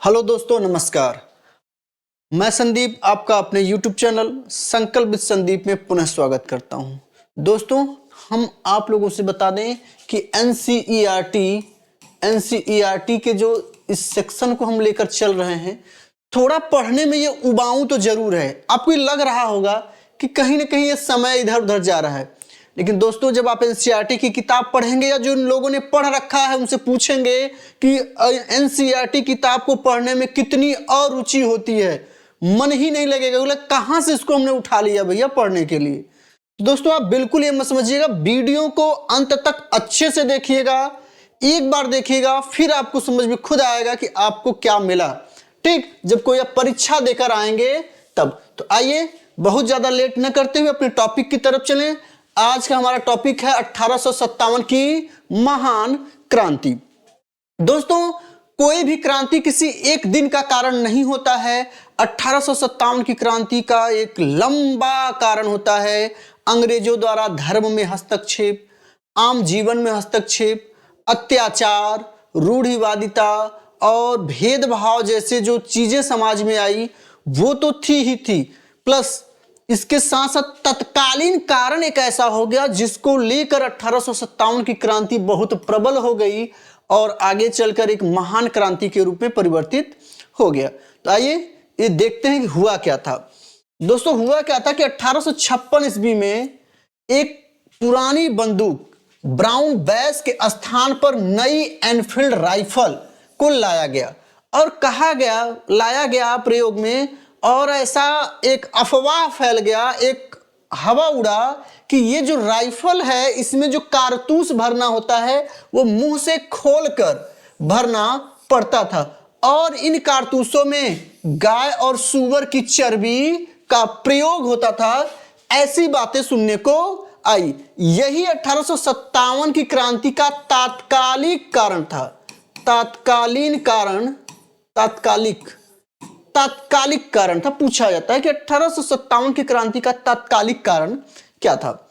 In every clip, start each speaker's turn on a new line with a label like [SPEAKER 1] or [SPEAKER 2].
[SPEAKER 1] Hello दोस्तों, नमस्कार। मैं संदीप आपका अपने YouTube चैनल संकल्प विद संदीप में पुनः स्वागत करता हूं। दोस्तों, हम आप लोगों से बता दें कि एनसीईआरटी के जो इस सेक्शन को हम लेकर चल रहे हैं, थोड़ा पढ़ने में ये उबाऊ तो जरूर है। आपको ये लग रहा होगा कि कहीं ना कहीं ये समय इधर उधर जा रहा है, लेकिन दोस्तों जब आप एनसीईआरटी की किताब पढ़ेंगे या जो लोगों ने पढ़ रखा है उनसे पूछेंगे कि एनसीईआरटी किताब को पढ़ने में कितनी अरुचि होती है, मन ही नहीं लगेगा। बोले कहाँ से इसको हमने उठा लिया भैया पढ़ने के लिए। दोस्तों आप बिल्कुल ये मत समझिएगा, वीडियो को अंत तक अच्छे से देखिएगा, एक बार देखिएगा फिर आपको समझ में खुद आएगा कि आपको क्या मिला। ठीक, जब कोई आप परीक्षा देकर आएंगे तब। तो आइए बहुत ज्यादा लेट न करते हुए अपने टॉपिक की तरफ चलें। आज का हमारा टॉपिक है 1857 की महान क्रांति। दोस्तों कोई भी क्रांति किसी एक दिन का कारण नहीं होता है। 1857 की क्रांति का एक लंबा कारण होता है अंग्रेजों द्वारा धर्म में हस्तक्षेप, आम जीवन में हस्तक्षेप, अत्याचार, रूढ़िवादिता और भेदभाव जैसे जो चीजें समाज में आई वो तो थी ही थी, प्लस इसके साथ साथ तत्कालीन कारण एक ऐसा हो गया जिसको लेकर 1857 की क्रांति बहुत प्रबल हो गई और आगे चलकर एक महान क्रांति के रूप में परिवर्तित हो गया। तो आइए ये देखते हैं कि हुआ क्या था। दोस्तों हुआ क्या था कि 1856 ईस्वी में एक पुरानी बंदूक ब्राउन बैस के स्थान पर नई एनफील्ड राइफल को लाया गया और लाया गया प्रयोग में, और ऐसा एक अफवाह फैल गया, एक हवा उड़ा कि ये जो राइफल है इसमें जो कारतूस भरना होता है वो मुंह से खोलकर भरना पड़ता था और इन कारतूसों में गाय और सूअर की चर्बी का प्रयोग होता था। ऐसी बातें सुनने को आई। यही 1857 की क्रांति का तात्कालिक कारण था। तात्कालिक कारण था। पूछा जाता है कि 1857 की क्रांति का तात्कालिक कारण क्या था।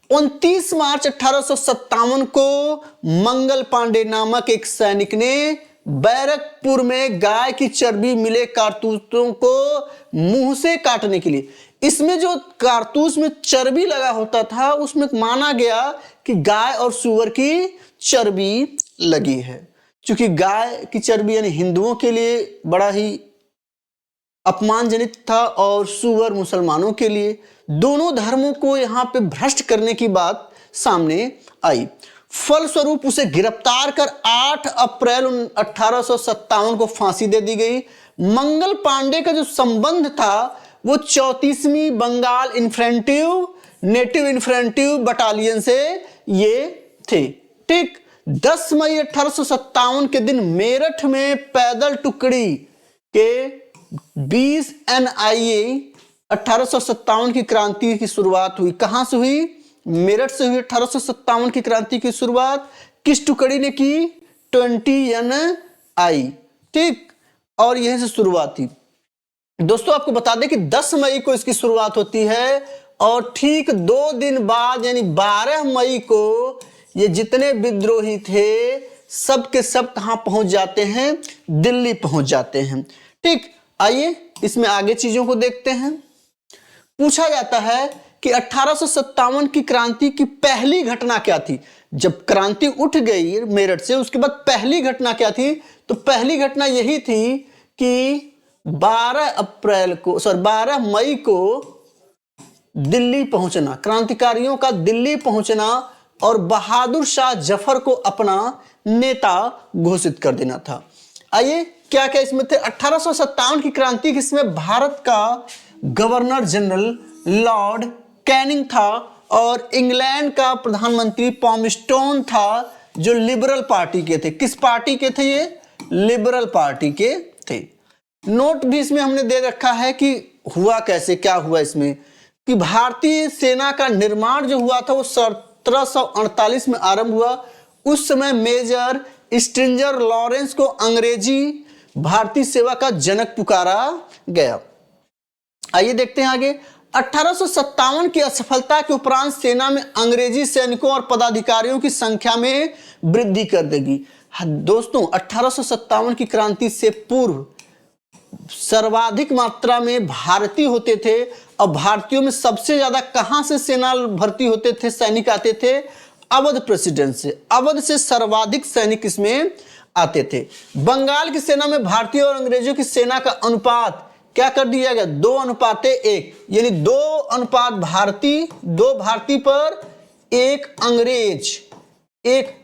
[SPEAKER 1] 29 मार्च 1857 को मंगल पांडे नामक एक सैनिक ने बैरकपुर में गाय की चर्बी मिले कारतूसों को मुंह से काटने के लिए, इसमें जो कारतूस में चर्बी लगा होता था उसमें माना गया कि गाय और सूअर की चर्बी लगी है। क्योंकि गाय की चर्बी यानी हिंदुओं के लिए बड़ा ही अपमानजनित था और सूअर मुसलमानों के लिए, दोनों धर्मों को यहाँ पे भ्रष्ट करने की बात सामने आई। फलस्वरूप उसे गिरफ्तार कर 8 अप्रैल 1857 को फांसी दे दी गई। मंगल पांडे का जो संबंध था वो 34वीं बंगाल नेटिव इन्फेंट्री बटालियन से ये थे। ठीक, 10 मई 1857 के दिन मेरठ में पैदल टुकड़ी के 20 NIA 1857 की क्रांति की शुरुआत हुई। कहां से हुई? मेरठ से हुई 1857 की क्रांति की शुरुआत। किस टुकड़ी ने की? 20 NI। ठीक, और यहीं से शुरुआत थी। दोस्तों आपको बता दें कि 10 मई को इसकी शुरुआत होती है और ठीक 2 दिन बाद यानी 12 मई को ये जितने विद्रोही थे सब के सब कहां पहुंच जाते हैं? दिल्ली पहुंच जाते हैं। ठीक, आइए इसमें आगे चीजों को देखते हैं। पूछा जाता है कि 1857 की क्रांति की पहली घटना क्या थी। जब क्रांति उठ गई मेरठ से, उसके बाद पहली घटना क्या थी? तो पहली घटना यही थी कि 12 मई को दिल्ली पहुंचना, क्रांतिकारियों का दिल्ली पहुंचना और बहादुर शाह जफर को अपना नेता घोषित कर देना था। आइए क्या क्या इसमें थे। 1857 की क्रांति जिसमें भारत का गवर्नर जनरल लॉर्ड कैनिंग था और इंग्लैंड का प्रधानमंत्री पॉमस्टोन था, जो लिबरल पार्टी के थे। किस पार्टी के थे ये? लिबरल पार्टी के थे। नोट भी इसमें हमने दे रखा है कि हुआ कैसे, क्या हुआ इसमें, कि भारतीय सेना का निर्माण जो हुआ था वो 1748 में आरंभ हुआ। उस समय मेजर स्ट्रिंजर लॉरेंस को अंग्रेजी भारतीय सेवा का जनक पुकारा गया। आइए देखते हैं आगे। 1857 की असफलता के उपरांत सेना में अंग्रेजी सैनिकों और पदाधिकारियों की संख्या में वृद्धि कर देगी। दोस्तों 1857 की क्रांति से पूर्व सर्वाधिक मात्रा में भारतीय होते थे, और भारतीयों में सबसे ज्यादा कहां से सेना भर्ती होते थे, सैनिक आते थे? अवध प्रेसिडेंट से। अवध से सर्वाधिक सैनिक इसमें आते थे। बंगाल की सेना में भारतीय और अंग्रेजों की सेना का अनुपात क्या कर दिया गया? 2:1, यानी 2 अनुपात भारतीय, 2 भारतीय पर 1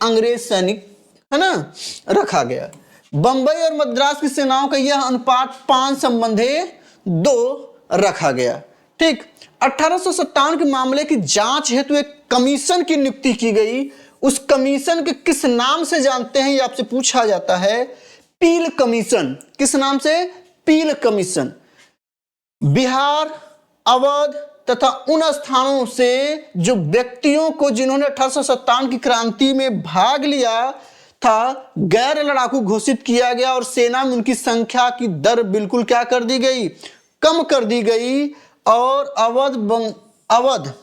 [SPEAKER 1] अंग्रेज सैनिक, है ना, रखा गया। बंबई और मद्रास की सेनाओं का यह अनुपात 5:2 रखा गया। ठीक। 1857 के मामले की जांच हेतु एक कमीशन की नियुक्ति की गई। उस कमीशन के किस नाम से जानते हैं, ये आपसे पूछा जाता है। पील कमीशन। किस नाम से? पील कमीशन। बिहार, अवध तथा उन स्थानों से जो व्यक्तियों को जिन्होंने 1857 की क्रांति में भाग लिया था गैर लड़ाकू घोषित किया गया, और सेना में उनकी संख्या की दर बिल्कुल क्या कर दी गई? कम कर दी गई। और अवध,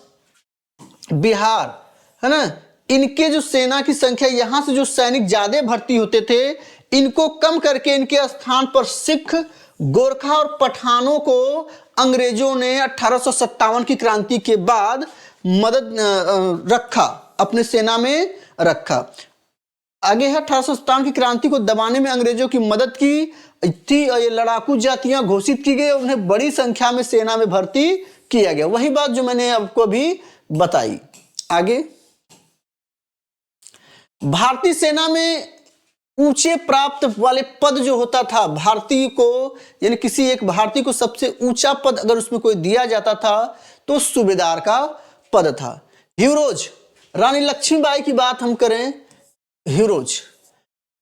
[SPEAKER 1] बिहार, है ना, इनके जो सेना की संख्या, यहां से जो सैनिक ज्यादा भर्ती होते थे, इनको कम करके इनके स्थान पर सिख, गोरखा और पठानों को अंग्रेजों ने 1857 की क्रांति के बाद रखा, अपने सेना में रखा। आगे है 1857 की क्रांति को दबाने में अंग्रेजों की मदद की थी, और ये लड़ाकू जातियां घोषित की गई और उन्हें बड़ी संख्या में सेना में भर्ती किया गया। वही बात जो मैंने आपको अभी बताई। आगे, भारतीय सेना में ऊंचे प्राप्त वाले पद जो होता था भारतीय को, यानी किसी एक भारतीय को सबसे ऊंचा पद अगर उसमें कोई दिया जाता था तो सूबेदार का पद था। हीरोज, रानी लक्ष्मीबाई की बात हम करें,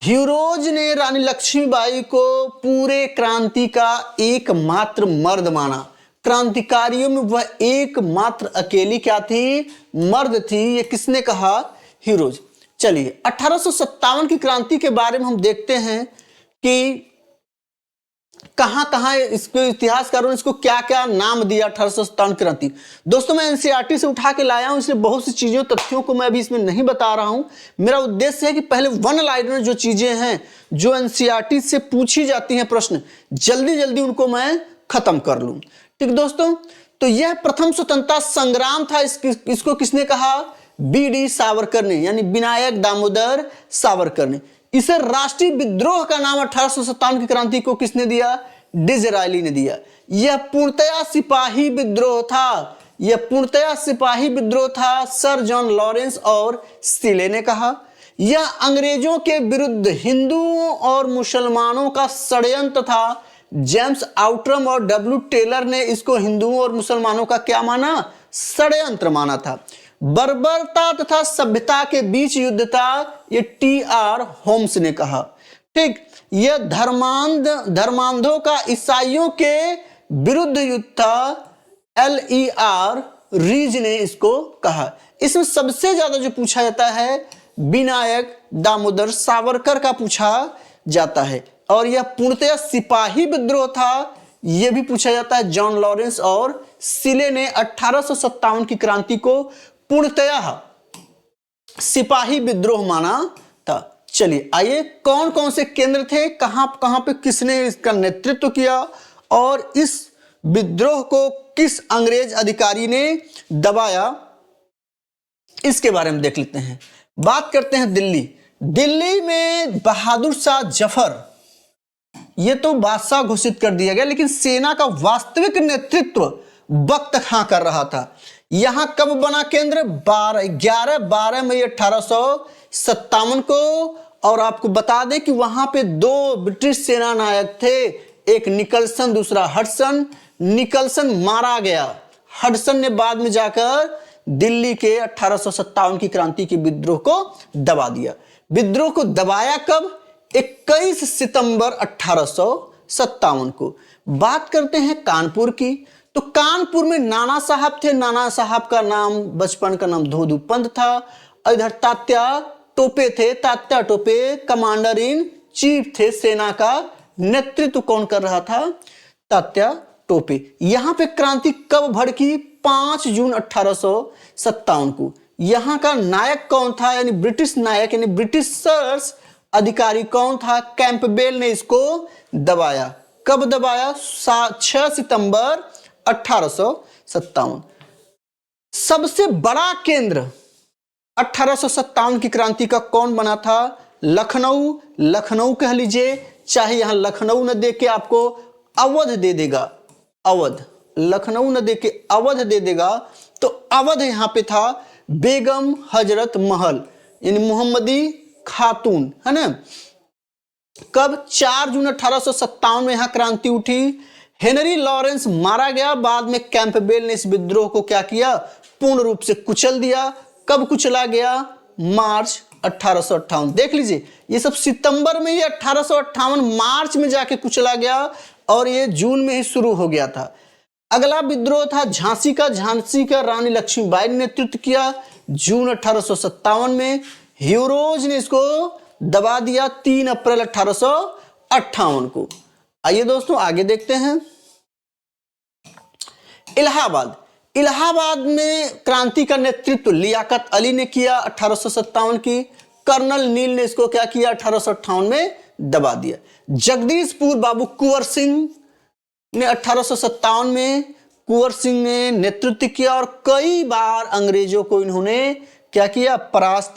[SPEAKER 1] हीरोज ने रानी लक्ष्मीबाई को पूरे क्रांति का एकमात्र मर्द माना। क्रांतिकारियों में वह एकमात्र अकेली क्या थी? मर्द थी। ये किसने कहा? हीरोज। चलिए 1857 की क्रांति के बारे में हम देखते हैं कि कहां कहां इसको इतिहासकारों ने इसको क्या क्या नाम दिया। 1857 क्रांति दोस्तों मैं एनसीईआरटी से उठा के लाया हूं, इसलिए बहुत सी चीजों तथ्यों को मैं अभी इसमें नहीं बता रहा हूं। मेरा उद्देश्य है कि पहले वन लाइनर जो चीजें हैं जो एनसीईआरटी से पूछी जाती हैं प्रश्न, जल्दी जल्दी उनको मैं खत्म कर लूं। ठीक दोस्तों, तो यह प्रथम स्वतंत्रता संग्राम था। इसको किसने कहा? बीडी सावरकर ने, यानी विनायक दामोदर सावरकर ने। इसे राष्ट्रीय विद्रोह का नाम 1857 की क्रांति को किसने दिया? डिज़रायली ने दिया। यह पूर्णतया सिपाही विद्रोह था। यह पूर्णतया सिपाही विद्रोह था, सर जॉन लॉरेंस और सीले ने कहा। यह अंग्रेजों के विरुद्ध हिंदुओं और मुसलमानों का षड्यंत्र था। जेम्स आउट्रम और डब्ल्यू टेलर ने इसको हिंदुओं और मुसलमानों का क्या माना? षड्यंत्र माना था। बर्बरता तथा सभ्यता के बीच युद्ध था, ये टी.आर. होम्स ने कहा। ठीक, यह धर्मांधों का ईसाइयों के विरुद्ध युद्ध था, L.E.R. रीज ने इसको कहा। इसमें सबसे ज्यादा जो पूछा जाता है विनायक दामोदर सावरकर का पूछा जाता है, और यह पूर्णतः सिपाही विद्रोह था, यह भी पूछा जाता है। जॉन लॉरेंस और सीले ने 1857 की क्रांति को पूर्णतः सिपाही विद्रोह माना था। चलिए आइए, कौन कौन से केंद्र थे, कहां कहां पे किसने इसका नेतृत्व किया, और इस विद्रोह को किस अंग्रेज अधिकारी ने दबाया, इसके बारे में देख लेते हैं। बात करते हैं दिल्ली में बहादुर शाह जफर, ये तो बादशाह घोषित कर दिया गया, लेकिन सेना का वास्तविक नेतृत्व बख्त खां कर रहा था। यहां कब बना केंद्र? 11-12 मई 1857 को। और आपको बता दें कि वहां पे 2 ब्रिटिश सेना नायक थे, एक निकलसन, दूसरा हडसन। निकलसन मारा गया, हडसन ने बाद में जाकर दिल्ली के 1857 की क्रांति के विद्रोह को दबा दिया। विद्रोह को दबाया कब? 21 सितंबर 1857 को। बात करते हैं कानपुर की, तो कानपुर में नाना साहब थे। नाना साहब का नाम, बचपन का नाम धोधू पंत था। इधर तात्या टोपे थे। Tatya Tope commander in chief थे। सेना का नेतृत्व कौन कर रहा था? तात्या टोपे। यहां पे क्रांति कब भड़की? 5 जून 1857 को। यहां का नायक कौन था? यानी ब्रिटिश नायक, यानी ब्रिटिशर्स अधिकारी कौन था? कैंपबेल ने इसको दबाया। कब दबाया? 6 सितंबर 1857। सबसे बड़ा केंद्र 1857 की क्रांति का कौन बना था? लखनऊ। लखनऊ कह लीजिए, चाहे यहां लखनऊ न दे के आपको अवध दे देगा, अवध, लखनऊ न दे के अवध दे देगा तो अवध यहां पे था। बेगम हजरत महल यानी मोहम्मदी खातून, है ना। कब? 4 जून 1857 में यहां क्रांति उठी। हेनरी लॉरेंस मारा गया। बाद में कैंपबेल ने इस विद्रोह को क्या किया? पूर्ण रूप से कुचल दिया। कब कुचला गया? मार्च 1858। देख लीजिए, ये सब सितंबर में, ये 1858 मार्च में जाके कुचला गया और ये जून में ही शुरू हो गया था। अगला विद्रोह था झांसी का। झांसी का रानी लक्ष्मीबाई ने नेतृत्व किया। जून 1857 में ह्यूरोज ने इसको दबा दिया 3 अप्रैल 1858 को। आइए दोस्तों आगे देखते हैं। इलाहाबाद। इलाहाबाद में क्रांति का नेतृत्व लियाकत अली ने किया 1857 की। कर्नल नील ने इसको क्या किया? 1858 में दबा दिया। जगदीशपुर बाबू कुंवर सिंह ने 1857 में, कुंवर सिंह ने नेतृत्व किया और कई बार अंग्रेजों को इन्होंने क्या किया? परास्त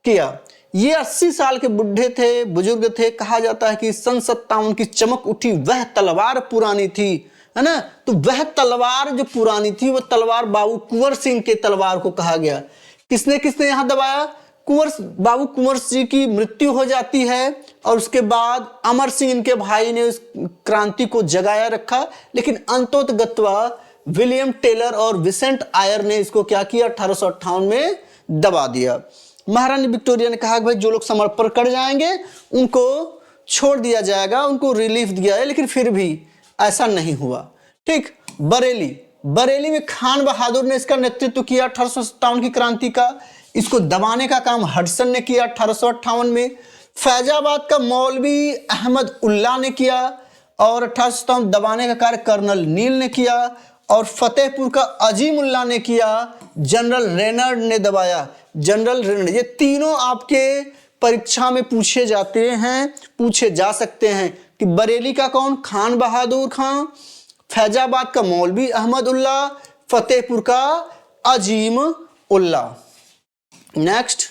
[SPEAKER 1] किया। ये 80 साल के बुढ़े थे, बुजुर्ग थे। कहा जाता है कि सन 57 की चमक उठी, वह तलवार पुरानी थी, है ना। तो वह तलवार जो पुरानी थी, वह तलवार बाबू कुंवर सिंह के तलवार को कहा गया। किसने किसने यहां दबाया? बाबू कुंवर सिंह की मृत्यु हो जाती है और उसके बाद अमर सिंह इनके भाई ने उस क्रांति को जगाया रखा, लेकिन अंततोगत्वा विलियम टेलर और विसेंट आयर ने इसको क्या किया? 1858 में दबा दिया। महारानी विक्टोरिया ने कहा कि भाई जो लोग समर्पण कर जाएंगे उनको छोड़ दिया जाएगा, उनको रिलीफ दिया है, लेकिन फिर भी ऐसा नहीं हुआ। ठीक। बरेली। बरेली में खान बहादुर ने इसका नेतृत्व किया 1857 की क्रांति का। इसको दबाने का काम हडसन ने किया 1858 में। फैजाबाद का मौलवी अहमद उल्ला ने किया और 1857 दबाने का कार्य कर्नल नील ने किया। और फतेहपुर का अजीम उल्ला ने किया। जनरल रेनर्ड ने दबाया। जनरल रेनर्ड, ये तीनों आपके परीक्षा में पूछे जाते हैं, पूछे जा सकते हैं कि बरेली का कौन? खान बहादुर खां। फैजाबाद का मौलवी अहमद उल्ला। फतेहपुर का अजीम उल्ला। नेक्स्ट,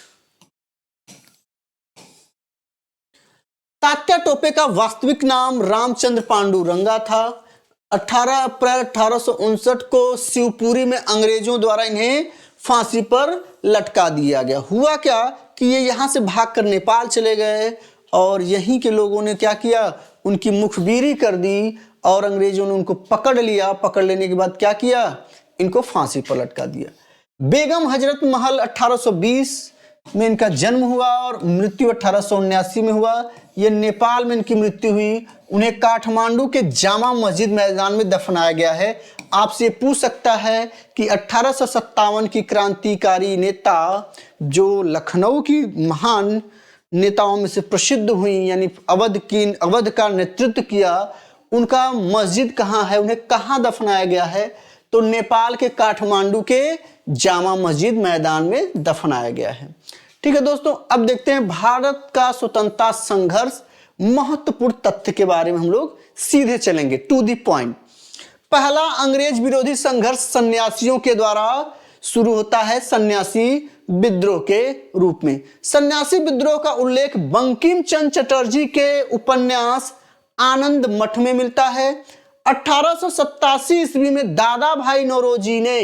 [SPEAKER 1] तात्या टोपे का वास्तविक नाम रामचंद्र पांडुरंगा था। 18 अप्रैल 1859 को शिवपुरी में अंग्रेजों द्वारा इन्हें फांसी पर लटका दिया गया। हुआ क्या कि ये यहां से भागकर नेपाल चले गए और यहीं के लोगों ने क्या किया? उनकी मुखबिरी कर दी और अंग्रेजों ने उनको पकड़ लिया। पकड़ लेने के बाद क्या किया? इनको फांसी पर लटका दिया। बेगम हजरत महल 1820 में इनका जन्म हुआ और मृत्यु 1879 में हुआ। ये नेपाल में इनकी मृत्यु हुई। उन्हें काठमांडू के जामा मस्जिद मैदान में दफनाया गया है। आपसे पूछ सकता है कि 1857 की क्रांतिकारी नेता जो लखनऊ की महान नेताओं में से प्रसिद्ध हुई, यानी अवध का नेतृत्व किया, उनका मस्जिद कहाँ है? उन्हें कहाँ दफनाया गया है? तो नेपाल के काठमांडू के जामा मस्जिद मैदान में दफनाया गया है। ठीक है दोस्तों, अब देखते हैं भारत का स्वतंत्रता संघर्ष, महत्वपूर्ण तथ्य के बारे में हम लोग सीधे चलेंगे, टू द पॉइंट। पहला, अंग्रेज विरोधी संघर्ष सन्यासियों के द्वारा शुरू होता है, सन्यासी विद्रोह के रूप में। सन्यासी विद्रोह का उल्लेख बंकिम चंद्र चटर्जी के उपन्यास आनंद मठ में मिलता है। 1887 ईस्वी में दादा भाई नौरोजी ने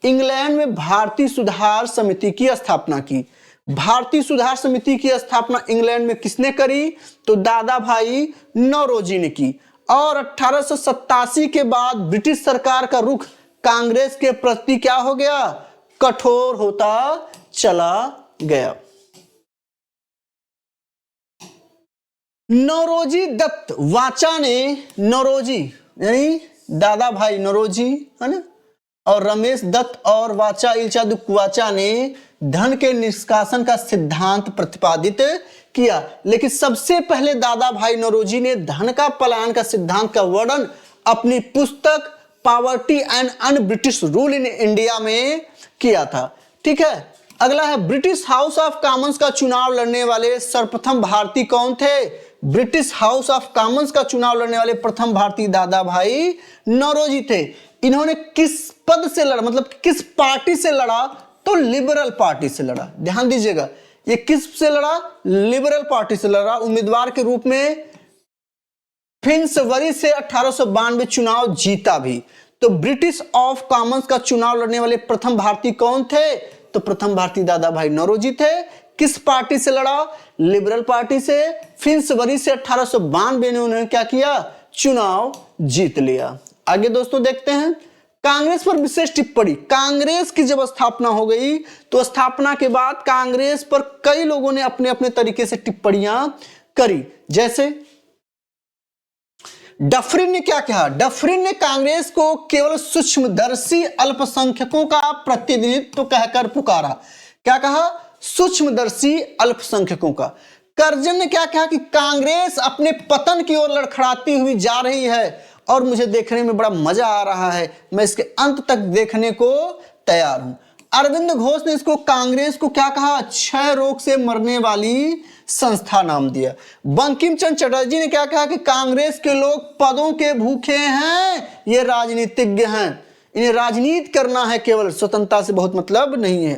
[SPEAKER 1] इंग्लैंड में भारतीय सुधार समिति की स्थापना की। भारतीय सुधार समिति की स्थापना इंग्लैंड में किसने करी? तो दादा भाई नौरोजी ने की। और 1887 के बाद ब्रिटिश सरकार का रुख कांग्रेस के प्रति क्या हो गया? कठोर होता चला गया। नौरोजी दत्त वाचा ने, नौरोजी यानी दादा भाई नौरोजी, है ना, और रमेश दत्त और वाचा इलचादुक वाचा ने धन के निष्कासन का सिद्धांत प्रतिपादित किया। लेकिन सबसे पहले दादा भाई नौरोजी ने धन का पलायन का सिद्धांत का वर्णन अपनी पुस्तक poverty and un British rule in India में किया था। ठीक है, अगला है ब्रिटिश हाउस ऑफ कॉमन्स का चुनाव लड़ने वाले सर्वप्रथम भारतीय कौन थे? ब्रिटिश हाउस ऑफ कॉमन्स का चुनाव लड़ने वाले प्रथम भारतीय दादा भाई नौरोजी थे। इन्होंने किस पद से लड़ा, मतलब किस पार्टी से लड़ा? तो लिबरल पार्टी से लड़ा। ध्यान दीजिएगा, ये किस से लड़ा? लिबरल पार्टी से लड़ा। उम्मीदवार के रूप में फरवरी से 1892 चुनाव जीता भी। तो ब्रिटिश ऑफ कॉमन्स का चुनाव लड़ने वाले प्रथम भारतीय कौन थे? तो प्रथम भारतीय दादा भाई नौरोजी थे। किस पार्टी से लड़ा? लिबरल पार्टी से। फरवरी से 1892 में उन्होंने क्या किया? चुनाव जीत लिया। आगे दोस्तों देखते हैं कांग्रेस पर विशेष टिप्पणी। कांग्रेस की जब स्थापना हो गई तो स्थापना के बाद कांग्रेस पर कई लोगों ने अपने अपने तरीके से टिप्पणियां करी। जैसे डफरिन ने क्या कहा? डफरिन ने कांग्रेस को केवल सूक्ष्मदर्शी अल्पसंख्यकों का प्रतिनिधित्व कहकर पुकारा। क्या कहा? सूक्ष्मदर्शी अल्पसंख्यकों का। कर्जन ने क्या कहा कि कांग्रेस अपने पतन की ओर लड़खड़ाती हुई जा रही है और मुझे देखने में बड़ा मजा आ रहा है, मैं इसके अंत तक देखने को तैयार हूं। अरविंद घोष ने इसको कांग्रेस को क्या कहा? क्षय रोग से मरने वाली संस्था नाम दिया। बंकिम चंद्र चटर्जी ने क्या कहा कि कांग्रेस के लोग पदों के भूखे हैं, ये राजनीतिज्ञ हैं, इन्हें राजनीति करना है, केवल स्वतंत्रता से बहुत मतलब नहीं है।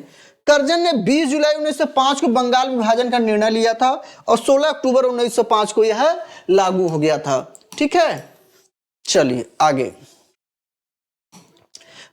[SPEAKER 1] कर्जन ने 20 जुलाई 1905 को बंगाल विभाजन का निर्णय लिया था और 16 अक्टूबर 1905 को यह लागू हो गया था। ठीक है, चलिए आगे।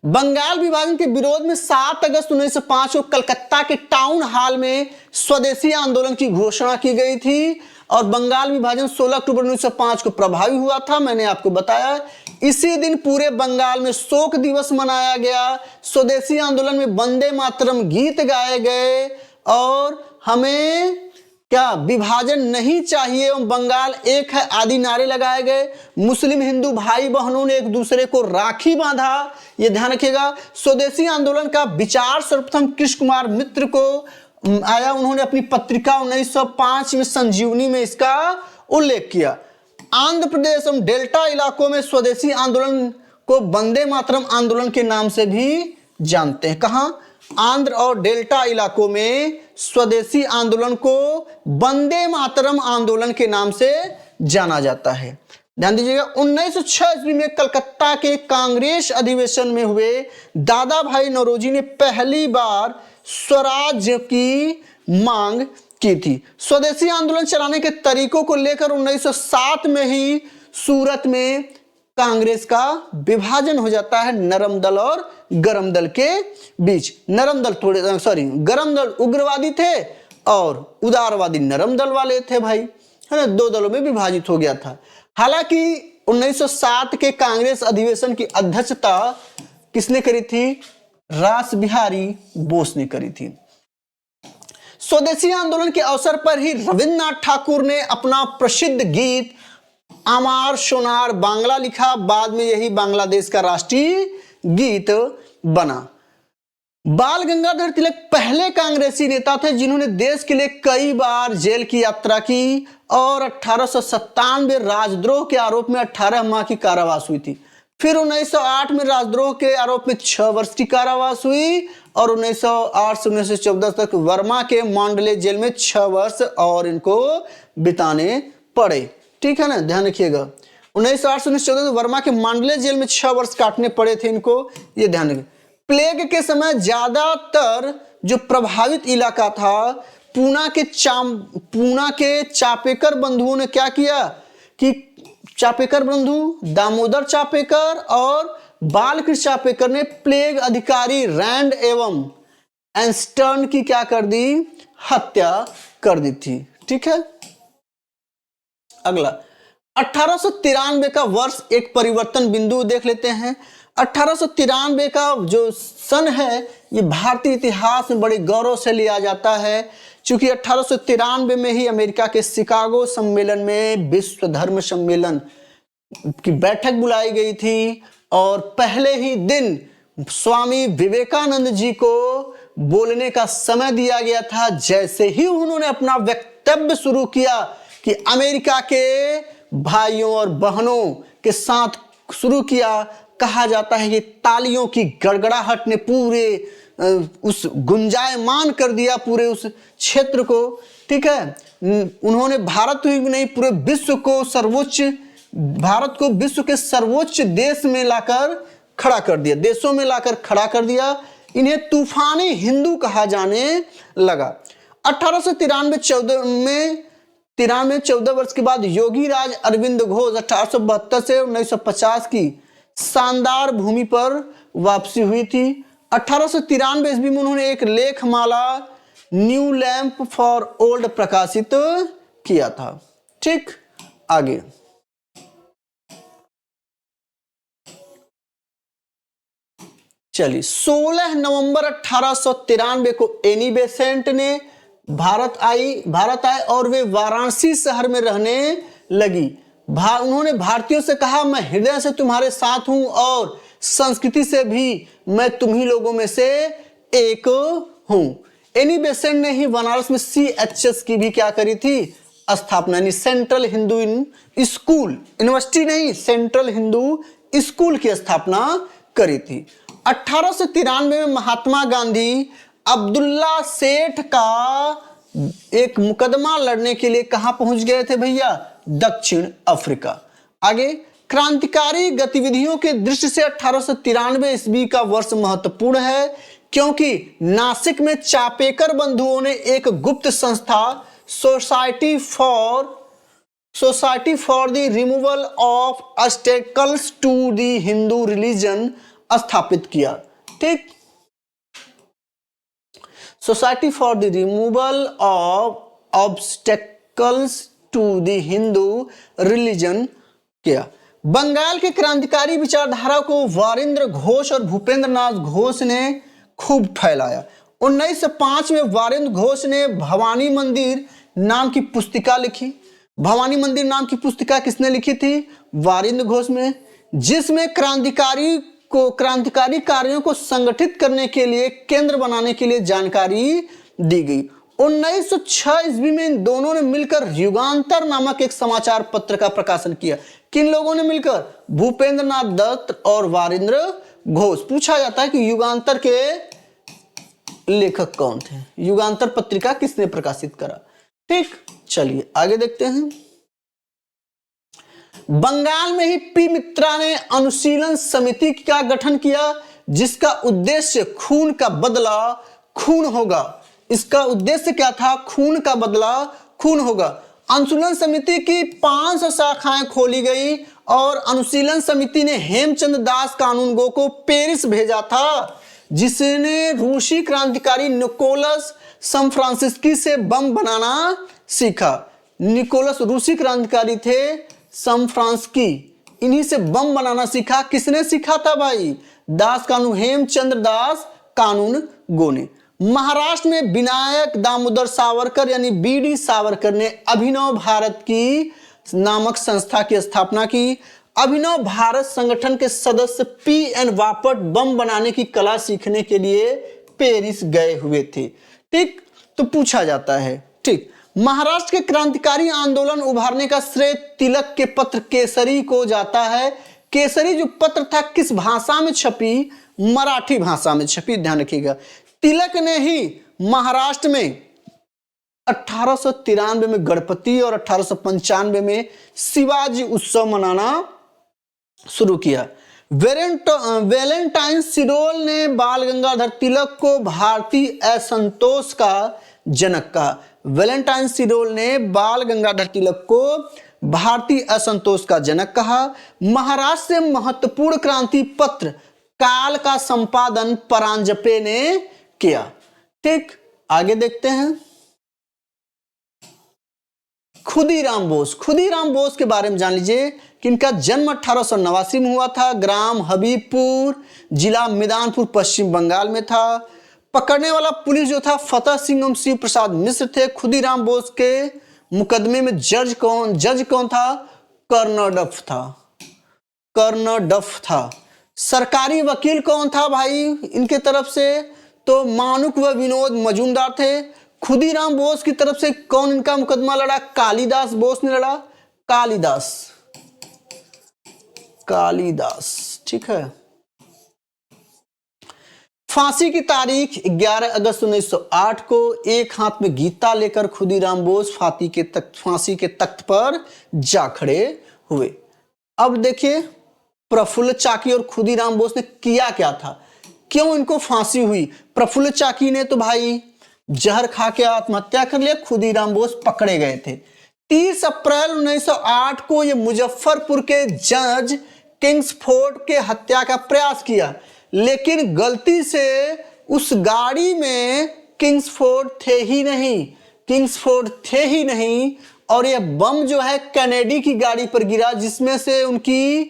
[SPEAKER 1] बंगाल विभाजन के विरोध में 7 अगस्त 1905 को कलकत्ता के टाउन हॉल में स्वदेशी आंदोलन की घोषणा की गई थी और बंगाल विभाजन 16 अक्टूबर 1905 को प्रभावी हुआ था। मैंने आपको बताया इसी दिन पूरे बंगाल में शोक दिवस मनाया गया। स्वदेशी आंदोलन में वंदे मातरम गीत गाए गए और हमें क्या विभाजन नहीं चाहिए एवं बंगाल एक है आदि नारे लगाए गए। मुस्लिम हिंदू भाई बहनों ने एक दूसरे को राखी बांधा। यह ध्यान रखिएगा। स्वदेशी आंदोलन का विचार सर्वप्रथम कृष्ण कुमार मित्र को आया। उन्होंने अपनी पत्रिका 1905 में संजीवनी में इसका उल्लेख किया। आंध्र प्रदेश एवं डेल्टा इलाकों में स्वदेशी आंदोलन को वंदे मातरम आंदोलन के नाम से भी जानते हैं। कहां? आंध्र और डेल्टा इलाकों में स्वदेशी आंदोलन को वंदे मातरम आंदोलन के नाम से जाना जाता है। ध्यान दीजिएगा 1906 ईस्वी में कलकत्ता के कांग्रेस अधिवेशन में हुए दादा भाई नौरोजी ने पहली बार स्वराज्य की मांग की थी। स्वदेशी आंदोलन चलाने के तरीकों को लेकर 1907 में ही सूरत में कांग्रेस का विभाजन हो जाता है नरम दल और गरम दल के बीच। नरम दल गरम दल उग्रवादी थे और उदारवादी नरम दल वाले थे भाई, है ना। 2 दलों में विभाजित हो गया था। हालांकि 1907 के कांग्रेस अधिवेशन की अध्यक्षता किसने करी थी? रास बिहारी बोस ने करी थी। स्वदेशी आंदोलन के अवसर पर ही रविन्द्रनाथ ठाकुर ने अपना प्रसिद्ध गीत आमार सोनार बांग्ला लिखा। बाद में यही बांग्लादेश का राष्ट्रीय गीत बना। बाल गंगाधर तिलक पहले कांग्रेसी नेता थे जिन्होंने देश के लिए कई बार जेल की यात्रा की और 1897 राजद्रोह के आरोप में 18 माह की कारावास हुई थी। फिर 1908 में राजद्रोह के आरोप में 6 वर्ष की कारावास हुई और 1908 से 1914 तक वर्मा के मांडले जेल में 6 वर्ष और इनको बिताने पड़े। ठीक है ना, ध्यान रखिएगा। 1908 से 1914 वर्मा के मांडले जेल में 6 वर्ष काटने पड़े थे इनको, ये ध्यान रखिए। प्लेग के समय ज्यादातर जो प्रभावित इलाका था पूना के चापेकर बंधुओं ने क्या किया कि चापेकर बंधु दामोदर चापेकर और बालकृष्ण चापेकर ने प्लेग अधिकारी रैंड एवं एंस्टर्न की क्या कर दी? हत्या कर दी थी। ठीक है, अगला 1893 का वर्ष एक परिवर्तन बिंदु देख लेते हैं। 1893 का जो सन है ये भारतीय इतिहास में बड़े गौरव से लिया जाता है, क्योंकि 1893 में ही अमेरिका के शिकागो सम्मेलन में विश्व धर्म सम्मेलन की बैठक बुलाई गई थी और पहले ही दिन स्वामी विवेकानंद जी को बोलने का समय दिया गया था। जैसे ही उन्होंने अपना वक्तव्य शुरू किया कि अमेरिका के भाइयों और बहनों के साथ शुरू किया, कहा जाता है कि तालियों की गड़गड़ाहट ने पूरे उस गुंजायमान कर दिया पूरे उस क्षेत्र को, ठीक है। उन्होंने भारत ही नहीं पूरे विश्व को भारत को विश्व के सर्वोच्च देश में लाकर खड़ा कर दिया, देशों में लाकर खड़ा कर दिया। इन्हें तूफानी हिंदू कहा जाने लगा। 1893 14 वर्ष के बाद योगी राज अरविंद घोष 1872 से 1950 की शानदार भूमि पर वापसी हुई थी। 1893 ईस्वी में उन्होंने एक लेखमाला न्यू लैंप फॉर ओल्ड प्रकाशित किया था। ठीक, आगे चलिए। 16 नवंबर 1893 को एनी बेसेंट ने भारत आए और वे वाराणसी शहर में रहने लगी। उन्होंने भारतीयों से कहा, मैं हृदय से तुम्हारे साथ हूं और संस्कृति से भी मैं तुम्ही लोगों में से एक हूं। एनी बेसेंट ने ही बनारस में CHS की भी क्या करी थी, स्थापना, यानी सेंट्रल हिंदू स्कूल, यूनिवर्सिटी नहीं, सेंट्रल हिंदू स्कूल की स्थापना करी थी। 1893 में महात्मा गांधी अब्दुल्ला सेठ का एक मुकदमा लड़ने के लिए कहां पहुंच गए थे भैया, दक्षिण अफ्रीका। आगे, क्रांतिकारी गतिविधियों के दृष्टि से 1893 ईस्वी का वर्ष महत्वपूर्ण है, क्योंकि नासिक में चापेकर बंधुओं ने एक गुप्त संस्था society for the removal of obstacles to the Hindu religion स्थापित किया। ठीक, society for the removal of obstacles to the Hindu religion किया। बंगाल के क्रांतिकारी विचारधारा को वारिंद्र घोष और भूपेंद्र नाथ घोष ने खूब फैलाया। 1905 में वारिंद्र घोष ने भवानी मंदिर नाम की पुस्तिका लिखी। भवानी मंदिर नाम की पुस्तिका किसने लिखी थी, वारिंद्र घोष में, जिसमें क्रांतिकारी कार्यों को संगठित करने के लिए, केंद्र बनाने के लिए जानकारी दी गई। 1906 ईस्वी में इन दोनों ने मिलकर युगांतर नामक एक समाचार पत्र का प्रकाशन किया। किन लोगों ने मिलकर, भूपेंद्र नाथ दत्त और वारिंद्र घोष। पूछा जाता है कि युगांतर के लेखक कौन थे, युगांतर पत्रिका किसने प्रकाशित करा। ठीक, चलिए आगे देखते हैं। बंगाल में ही पी मित्रा ने अनुशीलन समिति का गठन किया, जिसका उद्देश्य खून का बदला खून होगा। इसका उद्देश्य क्या था, खून का बदला खून होगा। अनुशीलन समिति की 500 शाखाएं खोली गई और अनुशीलन समिति ने हेमचंद दास कानूनगो को पेरिस भेजा था, जिसने रूसी क्रांतिकारी निकोलस समफ्रांसिस्की से बम बनाना सीखा। निकोलस रूसी क्रांतिकारी थे, समफ्रांसिस्की, इन्हीं से बम बनाना सीखा। किसने सीखा था भाई, हेमचंद्र दास कानूनगो ने। महाराष्ट्र में विनायक दामोदर सावरकर यानी BD सावरकर ने अभिनव भारत की नामक संस्था की स्थापना की। अभिनव भारत संगठन के सदस्य PN बापट बम बनाने की कला सीखने के लिए पेरिस गए हुए थे। ठीक, तो पूछा जाता है, ठीक, महाराष्ट्र के क्रांतिकारी आंदोलन उभारने का श्रेय तिलक के पत्र केसरी को जाता है। केसरी जो पत्र था किस भाषा में छपी, मराठी भाषा में छपी, ध्यान रखिएगा। तिलक ने ही महाराष्ट्र में 1893 में गणपति और 1895 में शिवाजी उत्सव मनाना शुरू किया। वैलेंटाइन सिरोल ने बाल गंगाधर तिलक को भारतीय असंतोष का जनक कहा। वैलेंटाइन सिरोल ने बाल गंगाधर तिलक को भारतीय असंतोष का जनक कहा। महाराष्ट्र से महत्वपूर्ण क्रांति पत्र काल का संपादन परांजपे ने किया। ठीक, आगे देखते हैं। खुदीराम बोस के बारे में जान लीजिए कि इनका जन्म 1889 में हुआ था। ग्राम हबीबपुर, जिला मिदानपुर, पश्चिम बंगाल में था। पकड़ने वाला पुलिस जो था फतेह सिंह एवं शिव प्रसाद मिश्र थे। खुदीराम बोस के मुकदमे में जज कौन था, कर्णडफ था। सरकारी वकील कौन था भाई इनके तरफ से, तो मानुक व विनोद मजूमदार थे। खुदीराम बोस की तरफ से कौन इनका मुकदमा लड़ा, कालिदास बोस ने लड़ा। कालिदास, ठीक है। फांसी की तारीख 11 अगस्त 1908 को एक हाथ में गीता लेकर खुदीराम बोस फांसी के तख्त पर जा खड़े हुए। अब देखिए प्रफुल्ल चाकी और खुदीराम बोस ने किया क्या था, क्यों इनको फांसी हुई। प्रफुल्ल चाकी ने तो भाई जहर खा के आत्महत्या कर लिया, खुदीराम बोस पकड़े गए थे। 30 अप्रैल 1908 को ये मुजफ्फरपुर के जज किंग्सफोर्ड के हत्या का प्रयास किया, लेकिन गलती से उस गाड़ी में किंग्सफोर्ड थे ही नहीं और ये बम जो है कैनेडी की गाड़ी पर गिरा, जिसमें से उनकी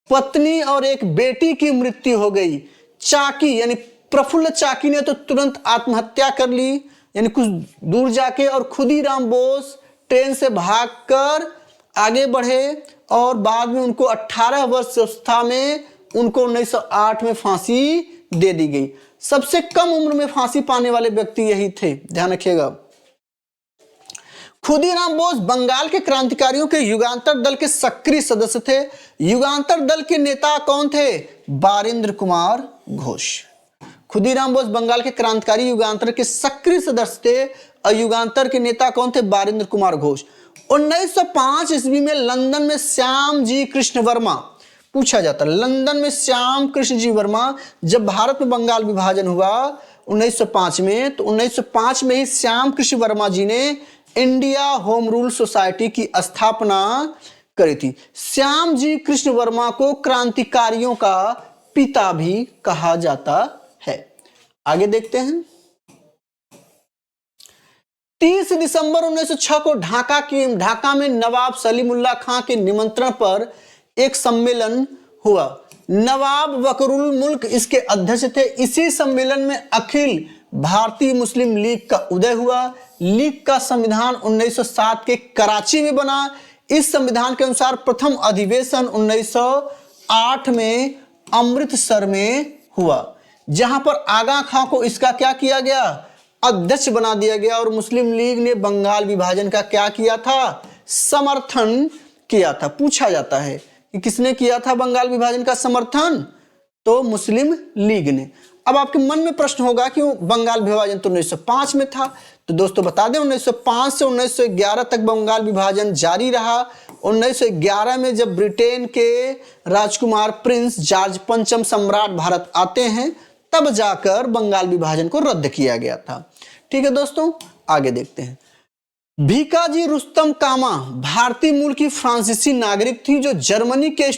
[SPEAKER 1] पत्नी और एक बेटी की मृत्यु हो गई। चाकी यानी प्रफुल्ल चाकी ने तो तुरंत आत्महत्या कर ली, यानी कुछ दूर जाके, और खुदीराम बोस ट्रेन से भागकर आगे बढ़े और बाद में उनको 18 वर्ष अवस्था में उनको 1908 में फांसी दे दी गई। सबसे कम उम्र में फांसी पाने वाले व्यक्ति यही थे, ध्यान रखिएगा। खुदीराम बोस बंगाल के क्रांतिकारियों के युगांतर दल के सक्रिय सदस्य थे। युगांतर दल के नेता कौन थे? बारिंद्र कुमार घोष। खुदीराम बोस बंगाल के क्रांतिकारी युगांतर के सक्रिय सदस्य थे और युगांतर के नेता कौन थे? बारिंद्र कुमार घोष। 1905 ईस्वी में लंदन में श्याम जी कृष्ण वर्मा, पूछा जाता है लंदन में श्याम कृष्ण जी वर्मा, जब भारत में बंगाल विभाजन हुआ 1905 में, तो 1905 में ही श्याम कृष्ण वर्मा जी ने इंडिया होम रूल सोसाइटी की स्थापना करी थी। श्याम जी कृष्ण वर्मा को क्रांतिकारियों का पिता भी कहा जाता है। आगे देखते हैं। 30 दिसंबर 1906 को ढाका में नवाब सलीमुल्लाह खां के निमंत्रण पर एक सम्मेलन हुआ। नवाब वकरुल मुल्क इसके अध्यक्ष थे। इसी सम्मेलन में अखिल भारतीय मुस्लिम लीग का उदय हुआ। लीग का संविधान 1907 के कराची में बना। इस संविधान के अनुसार प्रथम अधिवेशन 1908 में अमृतसर में हुआ, जहां पर आगा खां को इसका क्या किया गया? अध्यक्ष बना दिया गया। और मुस्लिम लीग ने बंगाल विभाजन का क्या किया था? समर्थन किया था। पूछा जाता है कि किसने किया था बंगाल विभाजन का समर्थन? तो मुस्लिम लीग ने। अब आपके मन में प्रश्न होगा कि बंगाल विभाजन तो 1905 में था, तो दोस्तों बता दें 1905 से 1911 तक बंगाल विभाजन जारी रहा। 1911 में जब ब्रिटेन के राजकुमार प्रिंस जॉर्ज पंचम सम्राट भारत आते हैं, तब जाकर बंगाल विभाजन को रद्द किया गया था। ठीक है दोस्तों, आगे देखते हैं। भीकाजी रुस्तम कामा भारतीय मूल की फ्रांसीसी नागरिक थी, जो जर्मनी के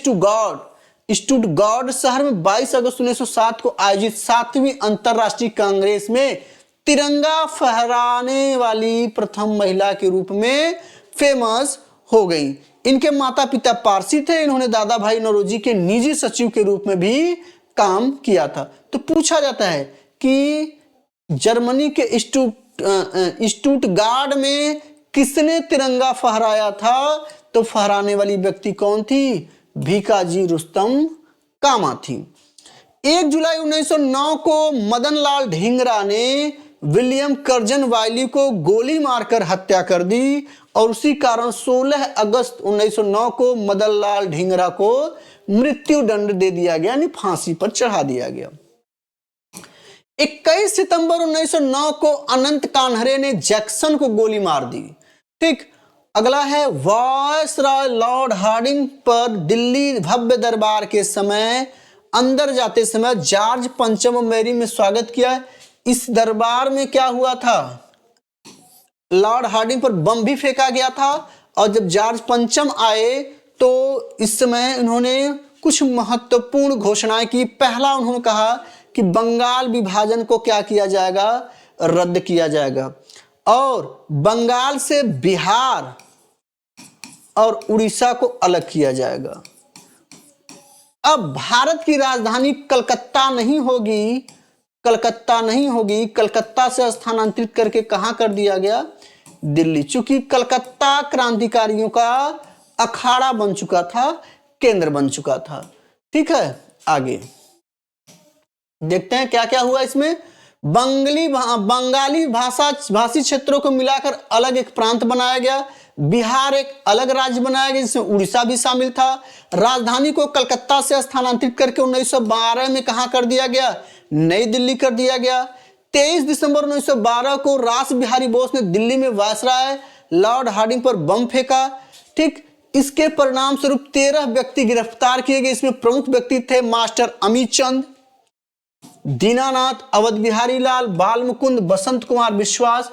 [SPEAKER 1] स्टुटगार्ट शहर में 22 अगस्त 1907 को आयोजित 7वीं अंतरराष्ट्रीय कांग्रेस में तिरंगा फहराने वाली प्रथम महिला के रूप में फेमस हो गई। इनके माता पिता पारसी थे। इन्होंने दादा भाई नौरोजी के निजी सचिव के रूप में भी काम किया था। तो पूछा जाता है कि जर्मनी के स्टुटगार्ट में किसने तिरंगा फहराया था? तो फहराने वाली व्यक्ति कौन थी? भीकाजी रुस्तम कामा थी। 1 जुलाई 1909 को मदन लाल ढींगरा ने विलियम कर्जन वाइली को गोली मारकर हत्या कर दी और उसी कारण 16 अगस्त 1909 को मदन लाल ढींगरा को मृत्यु दंड दे दिया गया, यानी फांसी पर चढ़ा दिया गया। 21 सितंबर 1909 को अनंत कान्हरे ने जैक्सन को गोली मार दी। ठीक, अगला है वायसराय लॉर्ड हार्डिंग पर दिल्ली भव्य दरबार के समय अंदर जाते समय जॉर्ज पंचम मैरी में स्वागत किया। इस दरबार में क्या हुआ था? लॉर्ड हार्डिंग पर बम भी फेंका गया था और जब जॉर्ज पंचम आए तो इस समय उन्होंने कुछ महत्वपूर्ण घोषणाएं की। पहला उन्होंने कहा कि बंगाल विभाजन को क्या किया जाएगा? रद्द किया जाएगा और बंगाल से बिहार और उड़ीसा को अलग किया जाएगा। अब भारत की राजधानी कलकत्ता नहीं होगी, कलकत्ता से स्थानांतरित करके कहां कर दिया गया? दिल्ली। चूंकि कलकत्ता क्रांतिकारियों का अखाड़ा बन चुका था, केंद्र बन चुका था। ठीक है, आगे देखते हैं क्या क्या हुआ इसमें। बंगाली भाषी क्षेत्रों को मिलाकर अलग एक प्रांत बनाया गया। बिहार एक अलग राज्य बनाया गया जिसमें उड़ीसा भी शामिल था। राजधानी को कलकत्ता से स्थानांतरित करके 1912 में कहां कर दिया गया? नई दिल्ली कर दिया गया। 23 दिसंबर 1912 को रास बिहारी बोस ने दिल्ली में वायसराय लॉर्ड हार्डिंग पर बम फेंका। ठीक, इसके परिणाम स्वरूप 13 व्यक्ति गिरफ्तार किए गए। इसमें प्रमुख व्यक्ति थे मास्टर अमित चंद, दीनानाथ, अवध बिहारी लाल, बाल मुकुंद, बसंत कुमार विश्वास,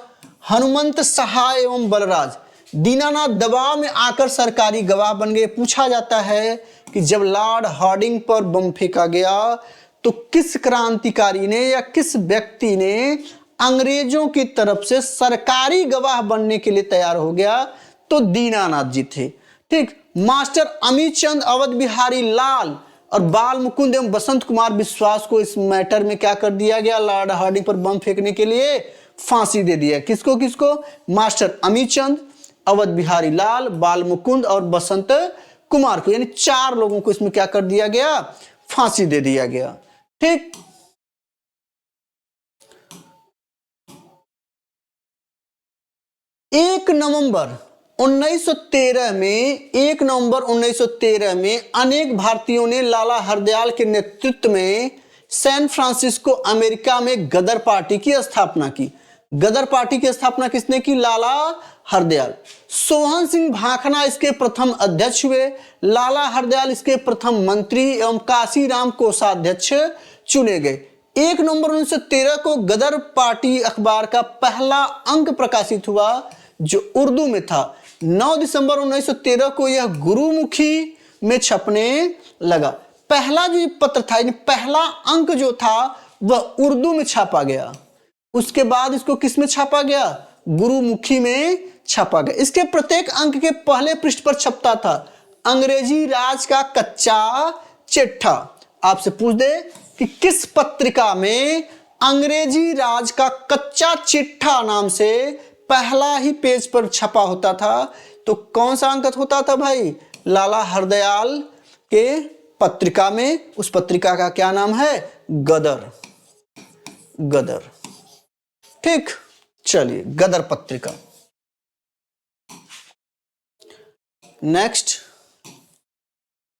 [SPEAKER 1] हनुमंत सहाय एवं बलराज। दीनानाथ दबाव में आकर सरकारी गवाह बन गए। पूछा जाता है कि जब लॉर्ड हार्डिंग पर बम फेंका गया तो किस क्रांतिकारी ने या किस व्यक्ति ने अंग्रेजों की तरफ से सरकारी गवाह बनने के लिए तैयार हो गया? तो दीनानाथ जी थे। ठीक, मास्टर अमित चंद, अवध बिहारी लाल और बाल मुकुंद एवं बसंत कुमार विश्वास को इस मैटर में क्या कर दिया गया? लॉर्ड हार्डिंग पर बम फेंकने के लिए फांसी दे दिया। किसको किसको? मास्टर अमित चंद, अवध बिहारी लाल, बाल मुकुंद और बसंत कुमार को, यानी 4 लोगों को इसमें क्या कर दिया गया? फांसी दे दिया गया। ठीक, एक नवंबर 1913 में अनेक भारतीयों ने लाला हरदयाल के नेतृत्व में सैन फ्रांसिस्को अमेरिका में गदर पार्टी की स्थापना की। गदर पार्टी की स्थापना किसने की? लाला हरदयाल। सोहन सिंह भाखना इसके प्रथम अध्यक्ष हुए। लाला हरदयाल इसके प्रथम मंत्री एवं काशीराम कोषाध्यक्ष चुने गए। 1 नवंबर 1913 को गदर पार्टी अखबार का पहला अंक प्रकाशित हुआ जो उर्दू में था। 9 दिसंबर 1913 को यह गुरुमुखी में छपने लगा। पहला जो पत्र था, पहला अंक जो था वह उर्दू में छापा गया। उसके बाद इसको किस में छापा गया? गुरुमुखी में छापा गया। इसके प्रत्येक अंक के पहले पृष्ठ पर छपता था अंग्रेजी राज का कच्चा चिट्ठा। आपसे पूछ दे कि किस पत्रिका में अंग्रेजी राज का कच्चा चिट्ठा नाम से पहला ही पेज पर छपा होता था, तो कौन सा अंक होता था भाई? लाला हरदयाल के पत्रिका में। उस पत्रिका का क्या नाम है? गदर। गदर। ठीक, चलिए, गदर पत्रिका। नेक्स्ट,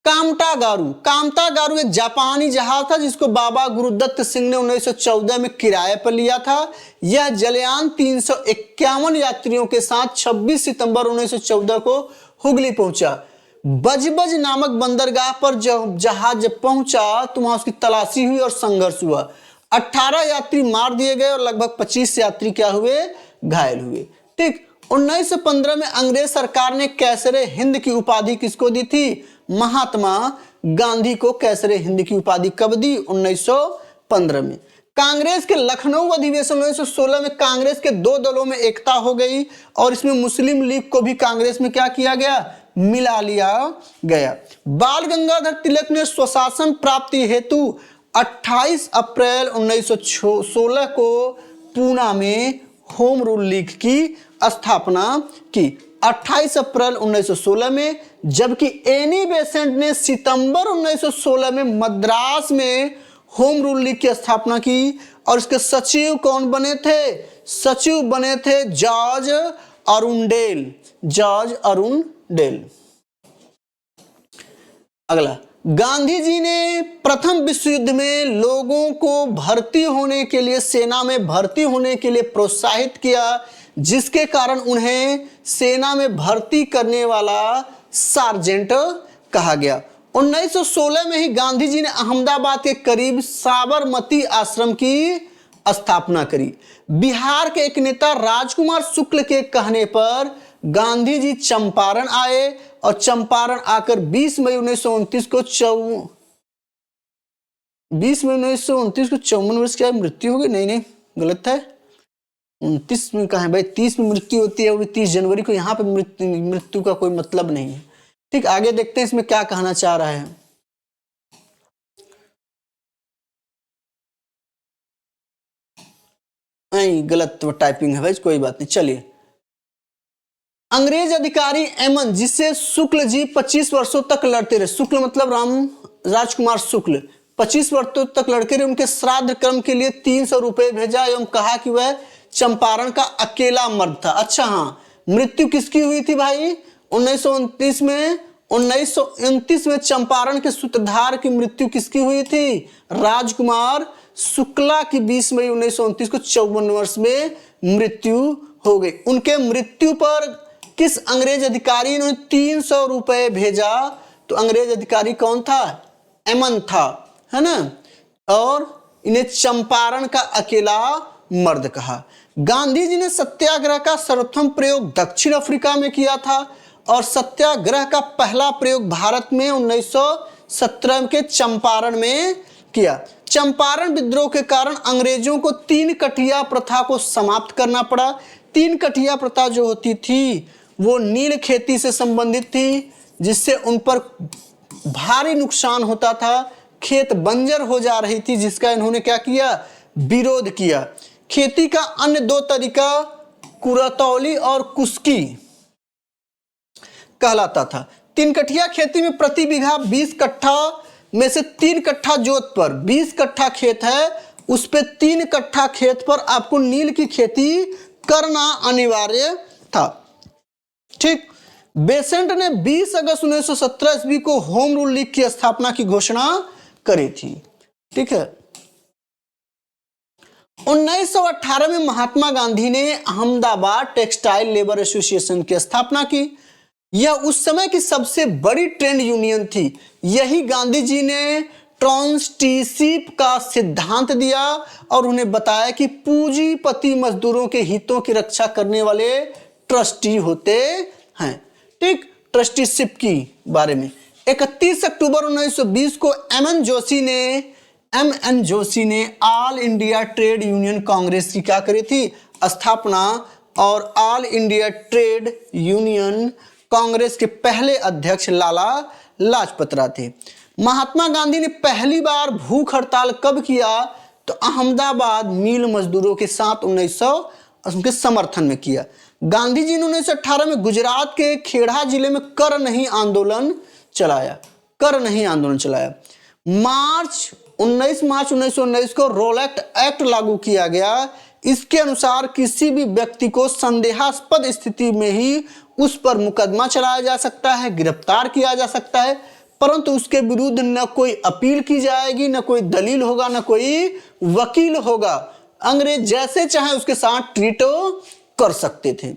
[SPEAKER 1] कामता गारू। कामता गारू एक जापानी जहाज था जिसको बाबा गुरुदत्त सिंह ने 1914 में किराए पर लिया था। यह जलयान 351 यात्रियों के साथ 26 सितंबर 1914 को हुगली पहुंचा। बजबज नामक बंदरगाह पर जब जहाज पहुंचा तो वहां उसकी तलाशी हुई और संघर्ष हुआ। 18 यात्री मार दिए गए और लगभग 25 यात्री क्या हुए? घायल हुए। ठीक, 1915 में अंग्रेज सरकार ने कैसरे हिंद की उपाधि किसको दी थी? महात्मा गांधी को कैसरे हिंद की उपाधि कब दी? 1915 में। कांग्रेस के लखनऊ अधिवेशन 1916 में कांग्रेस के 2 दलों में एकता हो गई और इसमें मुस्लिम लीग को भी कांग्रेस में क्या किया गया? मिला लिया गया। बाल गंगाधर तिलक ने स्वशासन प्राप्ति हेतु 28 अप्रैल 1916 को पूना में होम रूल लीग की स्थापना की। 28 अप्रैल 1916 में, जबकि एनी बेसेंट ने सितंबर 1916 में मद्रास में होम रूल लीग की स्थापना की। और इसके सचिव कौन बने थे? सचिव बने थे जॉर्ज अरुंडेल। George Arundale. अगला, गांधी जी ने प्रथम विश्व युद्ध में लोगों को भर्ती होने के लिए, सेना में भर्ती होने के लिए प्रोत्साहित किया, जिसके कारण उन्हें सेना में भर्ती करने वाला सार्जेंट कहा गया। 1916 में ही गांधी जी ने अहमदाबाद के करीब साबरमती आश्रम की स्थापना करी। बिहार के एक नेता राजकुमार शुक्ल के कहने पर गांधी जी चंपारण आए और चंपारण आकर 20 मई 1929 को 54 वर्ष की मृत्यु हो गई। नहीं, गलत है। 29 में कहा है भाई? 30 में मृत्यु होती है, वो भी 30 जनवरी को। यहाँ पे मृत्यु का कोई मतलब नहीं है। ठीक, आगे देखते हैं इसमें क्या कहना चाह रहा है। नहीं, गलत टाइपिंग है भाई, कोई बात नहीं। चलिए, अंग्रेज अधिकारी एमन, जिससे शुक्ल जी 25 वर्षों तक लड़ते रहे। शुक्ल मतलब राजकुमार शुक्ल 25 वर्षों तक लड़के रहे। उनके श्राद्ध कर्म के लिए 300 रुपए भेजा एवं कहा कि वह चंपारण का अकेला मर्द था। अच्छा, हाँ, मृत्यु किसकी हुई थी भाई? 1929 में। 1929 में चंपारण के सूत्रधार की मृत्यु किसकी हुई थी? राजकुमार शुक्ला की 20 मई 1929 को 54 वर्ष में मृत्यु हो गई। उनके मृत्यु पर किस अंग्रेज अधिकारी ने 300 रुपए भेजा? तो अंग्रेज अधिकारी कौन था? एमन था, है ना। और इन्हें चंपारण का अकेला मर्द कहा। गांधी जी ने सत्याग्रह का सर्वप्रथम प्रयोग दक्षिण अफ्रीका में किया था और सत्याग्रह का पहला प्रयोग भारत में 1917 के चंपारण में किया। चंपारण विद्रोह के कारण अंग्रेजों को 3 कठिया प्रथा को समाप्त करना पड़ा। 3 कठिया प्रथा जो होती थी वो नील खेती से संबंधित थी, जिससे उन पर भारी नुकसान होता था, खेत बंजर हो जा रही थी, जिसका इन्होंने क्या किया? विरोध किया। खेती का अन्य 2 तरीका कुरतौली और कुस्की कहलाता था। 3 कठिया खेती में प्रति बीघा 20 कट्ठा में से 3 कट्ठा जोत पर 20 कट्ठा खेत है, उस पे 3 कट्ठा खेत पर आपको नील की खेती करना अनिवार्य था। ठीक। बेसेंट ने 20 अगस्त 1917 ईस्वी को होम रूल लीग की स्थापना की घोषणा करी थी। ठीक है। 1918 में महात्मा गांधी ने अहमदाबाद टेक्सटाइल लेबर एसोसिएशन की स्थापना की। यह उस समय की सबसे बड़ी ट्रेड यूनियन थी। यही गांधी जी ने ट्रांसटीशिप का सिद्धांत दिया और उन्हें बताया कि पूंजीपति मजदूरों के हितों की रक्षा करने वाले ट्रस्टी होते हैं। ठीक। ट्रस्टीशिप की बारे में 31 अक्टूबर 1920 को एम एन जोशी ने all India trade union Congress की क्या करी थी? स्थापना। और all India trade union Congress के पहले अध्यक्ष लाला लाजपत राय थे। महात्मा गांधी ने पहली बार भूख हड़ताल कब किया? तो अहमदाबाद मिल मजदूरों के साथ 1900 उनके समर्थन में किया। गांधी जी ने 1918 में गुजरात के खेड़ा जिले में कर नहीं आंदोलन चलाया। 19 मार्च 1919 को रोलेक्ट एक्ट लागू किया गया। इसके अनुसार किसी भी व्यक्ति को संदेहास्पद स्थिति में ही उस पर मुकदमा चलाया जा सकता है, गिरफ्तार किया जा सकता है, परंतु उसके विरुद्ध न कोई अपील की जाएगी, न कोई दलील होगा, न कोई वकील होगा। अंग्रेज जैसे चाहे उसके साथ ट्रीट कर सकते थे।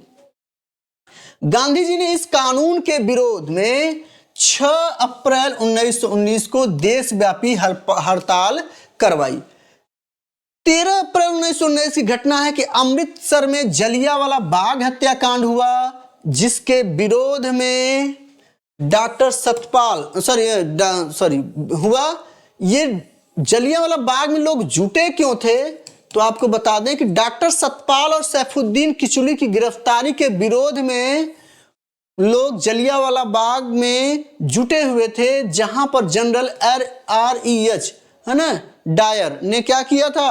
[SPEAKER 1] गांधी जी ने इस कानून के विरोध में 6 अप्रैल 1919 को देशव्यापी हड़ताल करवाई। 13 अप्रैल 1919 की घटना है कि अमृतसर में जलियांवाला बाग हत्याकांड हुआ, जिसके विरोध में डॉक्टर सतपाल हुआ। ये जलियांवाला बाग में लोग जुटे क्यों थे? तो आपको बता दें कि डॉक्टर सतपाल और सैफुद्दीन किचलू की गिरफ्तारी के विरोध में लोग जलियांवाला बाग में जुटे हुए थे, जहां पर जनरल REH है ना डायर ने क्या किया था?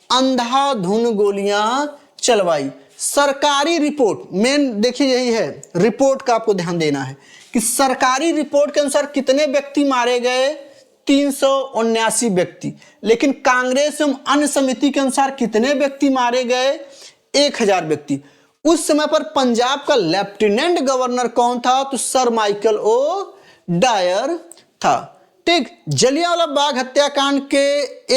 [SPEAKER 1] अंधाधुन गोलियां चलवाई। सरकारी रिपोर्ट मेन देखिए यही है, रिपोर्ट का आपको ध्यान देना है कि सरकारी रिपोर्ट के अनुसार कितने व्यक्ति मारे गए? 379 व्यक्ति। लेकिन कांग्रेस एवं अन्य समिति के अनुसार कितने व्यक्ति मारे गए? 1000 व्यक्ति। उस समय पर पंजाब का लेफ्टिनेंट गवर्नर कौन था? तो सर माइकल ओ डायर था। ठीक। जलियांवाला बाग हत्याकांड के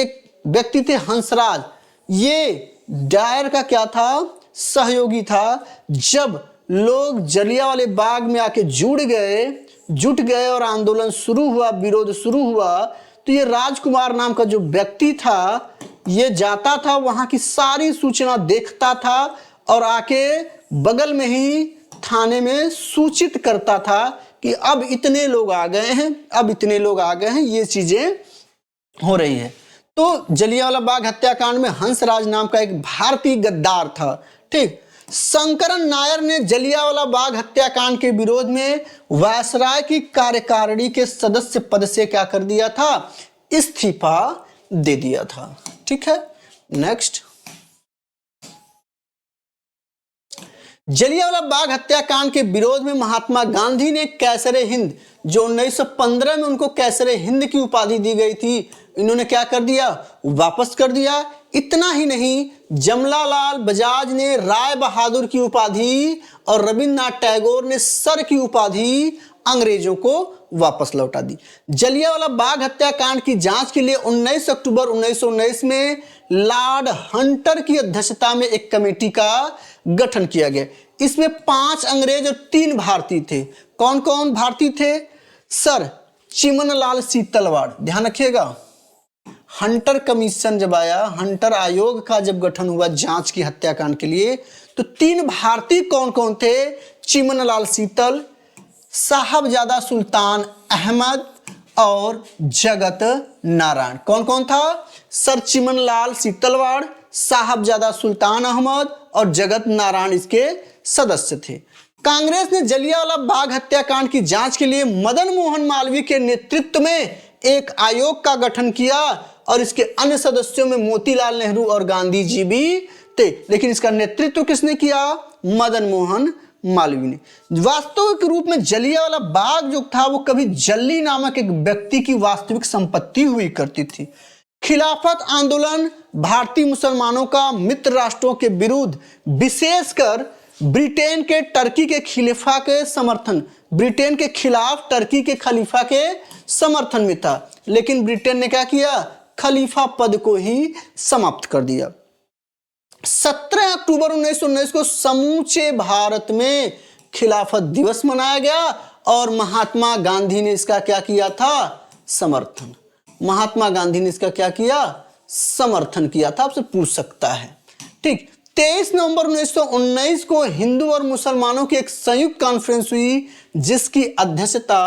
[SPEAKER 1] एक व्यक्ति थे हंसराज। ये डायर का क्या था? सहयोगी था। जब लोग जलियांवाले बाग में आके जुट गए और आंदोलन शुरू हुआ, विरोध शुरू हुआ, तो ये राजकुमार नाम का जो व्यक्ति था, ये जाता था, वहां की सारी सूचना देखता था और आके बगल में ही थाने में सूचित करता था कि अब इतने लोग आ गए हैं, ये चीजें हो रही है। तो जलियांवाला बाग हत्याकांड में हंसराज नाम का एक भारतीय गद्दार था। ठीक। शंकरन नायर ने जलियांवाला बाग हत्याकांड के विरोध में वायसराय की कार्यकारिणी के सदस्य पद से क्या कर दिया था? इस्तीफा दे दिया था। ठीक है। नेक्स्ट, जलियांवाला बाग हत्याकांड के विरोध में महात्मा गांधी ने कैसरे हिंद, जो 1915 में उनको कैसरे हिंद की उपाधि दी गई थी, इन्होंने क्या कर दिया? वापस कर दिया। इतना ही नहीं, जमनालाल बजाज ने राय बहादुर की उपाधि और रविन्द्रनाथ टैगोर ने सर की उपाधि अंग्रेजों को वापस लौटा दी। जलियांवाला बाग हत्याकांड की जांच के लिए 19 अक्टूबर 1919 में लॉर्ड हंटर की अध्यक्षता में एक कमेटी का गठन किया गया। इसमें 5 अंग्रेज और 3 भारतीय थे। कौन कौन भारतीय थे? सर चिमनलाल सीतलवाड़, ध्यान रखिएगा। हंटर कमीशन जब आया, हंटर आयोग का जब गठन हुआ जांच की हत्याकांड के लिए, तो 3 भारतीय कौन कौन थे? चिमनलाल सीतल, साहबजादा सुल्तान अहमद और जगत नारायण। कौन कौन था? सर चिमनलाल सीतलवाड़, साहबजादा सुल्तान अहमद और जगत नारायण इसके सदस्य थे। कांग्रेस ने जलियांवाला बाग हत्याकांड की जांच के लिए मदन मोहन मालवीय के नेतृत्व में एक आयोग का गठन किया और इसके अन्य सदस्यों में मोतीलाल नेहरू और गांधी जी भी थे, लेकिन इसका नेतृत्व किसने किया? मदन मोहन मालवीय ने। वास्तविक रूप में जलियांवाला बाग जो था वो कभी जल्ली नामक एक व्यक्ति की वास्तविक संपत्ति हुई करती थी। खिलाफत आंदोलन भारतीय मुसलमानों का मित्र राष्ट्रों के विरुद्ध, विशेषकर ब्रिटेन के टर्की के खलीफा के समर्थन, ब्रिटेन के खिलाफ टर्की के खलीफा के समर्थन में था, लेकिन ब्रिटेन ने क्या किया? खलीफा पद को ही समाप्त कर दिया। 17 अक्टूबर 1919 को समूचे भारत में खिलाफत दिवस मनाया गया और महात्मा गांधी ने इसका क्या किया था? समर्थन। महात्मा गांधी ने इसका क्या किया? समर्थन किया था। आपसे पूछ सकता है। ठीक, 23 नवंबर 1919 को हिंदू और मुसलमानों की एक संयुक्त कॉन्फ्रेंस हुई जिसकी अध्यक्षता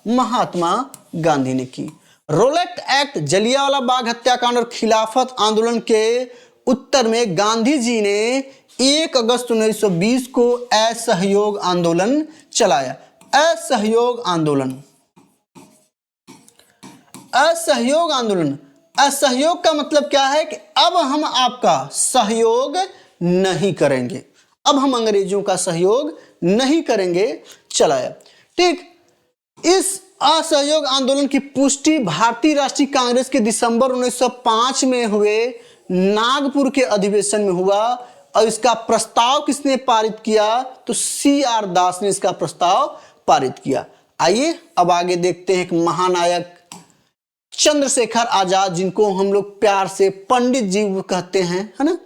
[SPEAKER 1] महात्मा गांधी ने की। रोलेट एक्ट, जलियांवाला बाग हत्याकांड और खिलाफत आंदोलन के उत्तर में गांधी जी ने 1 अगस्त 1920 को असहयोग आंदोलन चलाया। असहयोग आंदोलन, असहयोग आंदोलन, असहयोग का मतलब क्या है कि अब हम आपका सहयोग नहीं करेंगे, अब हम अंग्रेजों का सहयोग नहीं करेंगे, चलाया। ठीक, इस असहयोग आंदोलन की पुष्टि भारतीय राष्ट्रीय कांग्रेस के दिसंबर 1905 में हुए नागपुर के अधिवेशन में हुआ और इसका प्रस्ताव किसने पारित किया? तो CR दास ने इसका प्रस्ताव पारित किया। आइए अब आगे देखते हैं एक महानायक चंद्रशेखर आजाद, जिनको हम लोग प्यार से पंडित जी कहते हैं, है ना।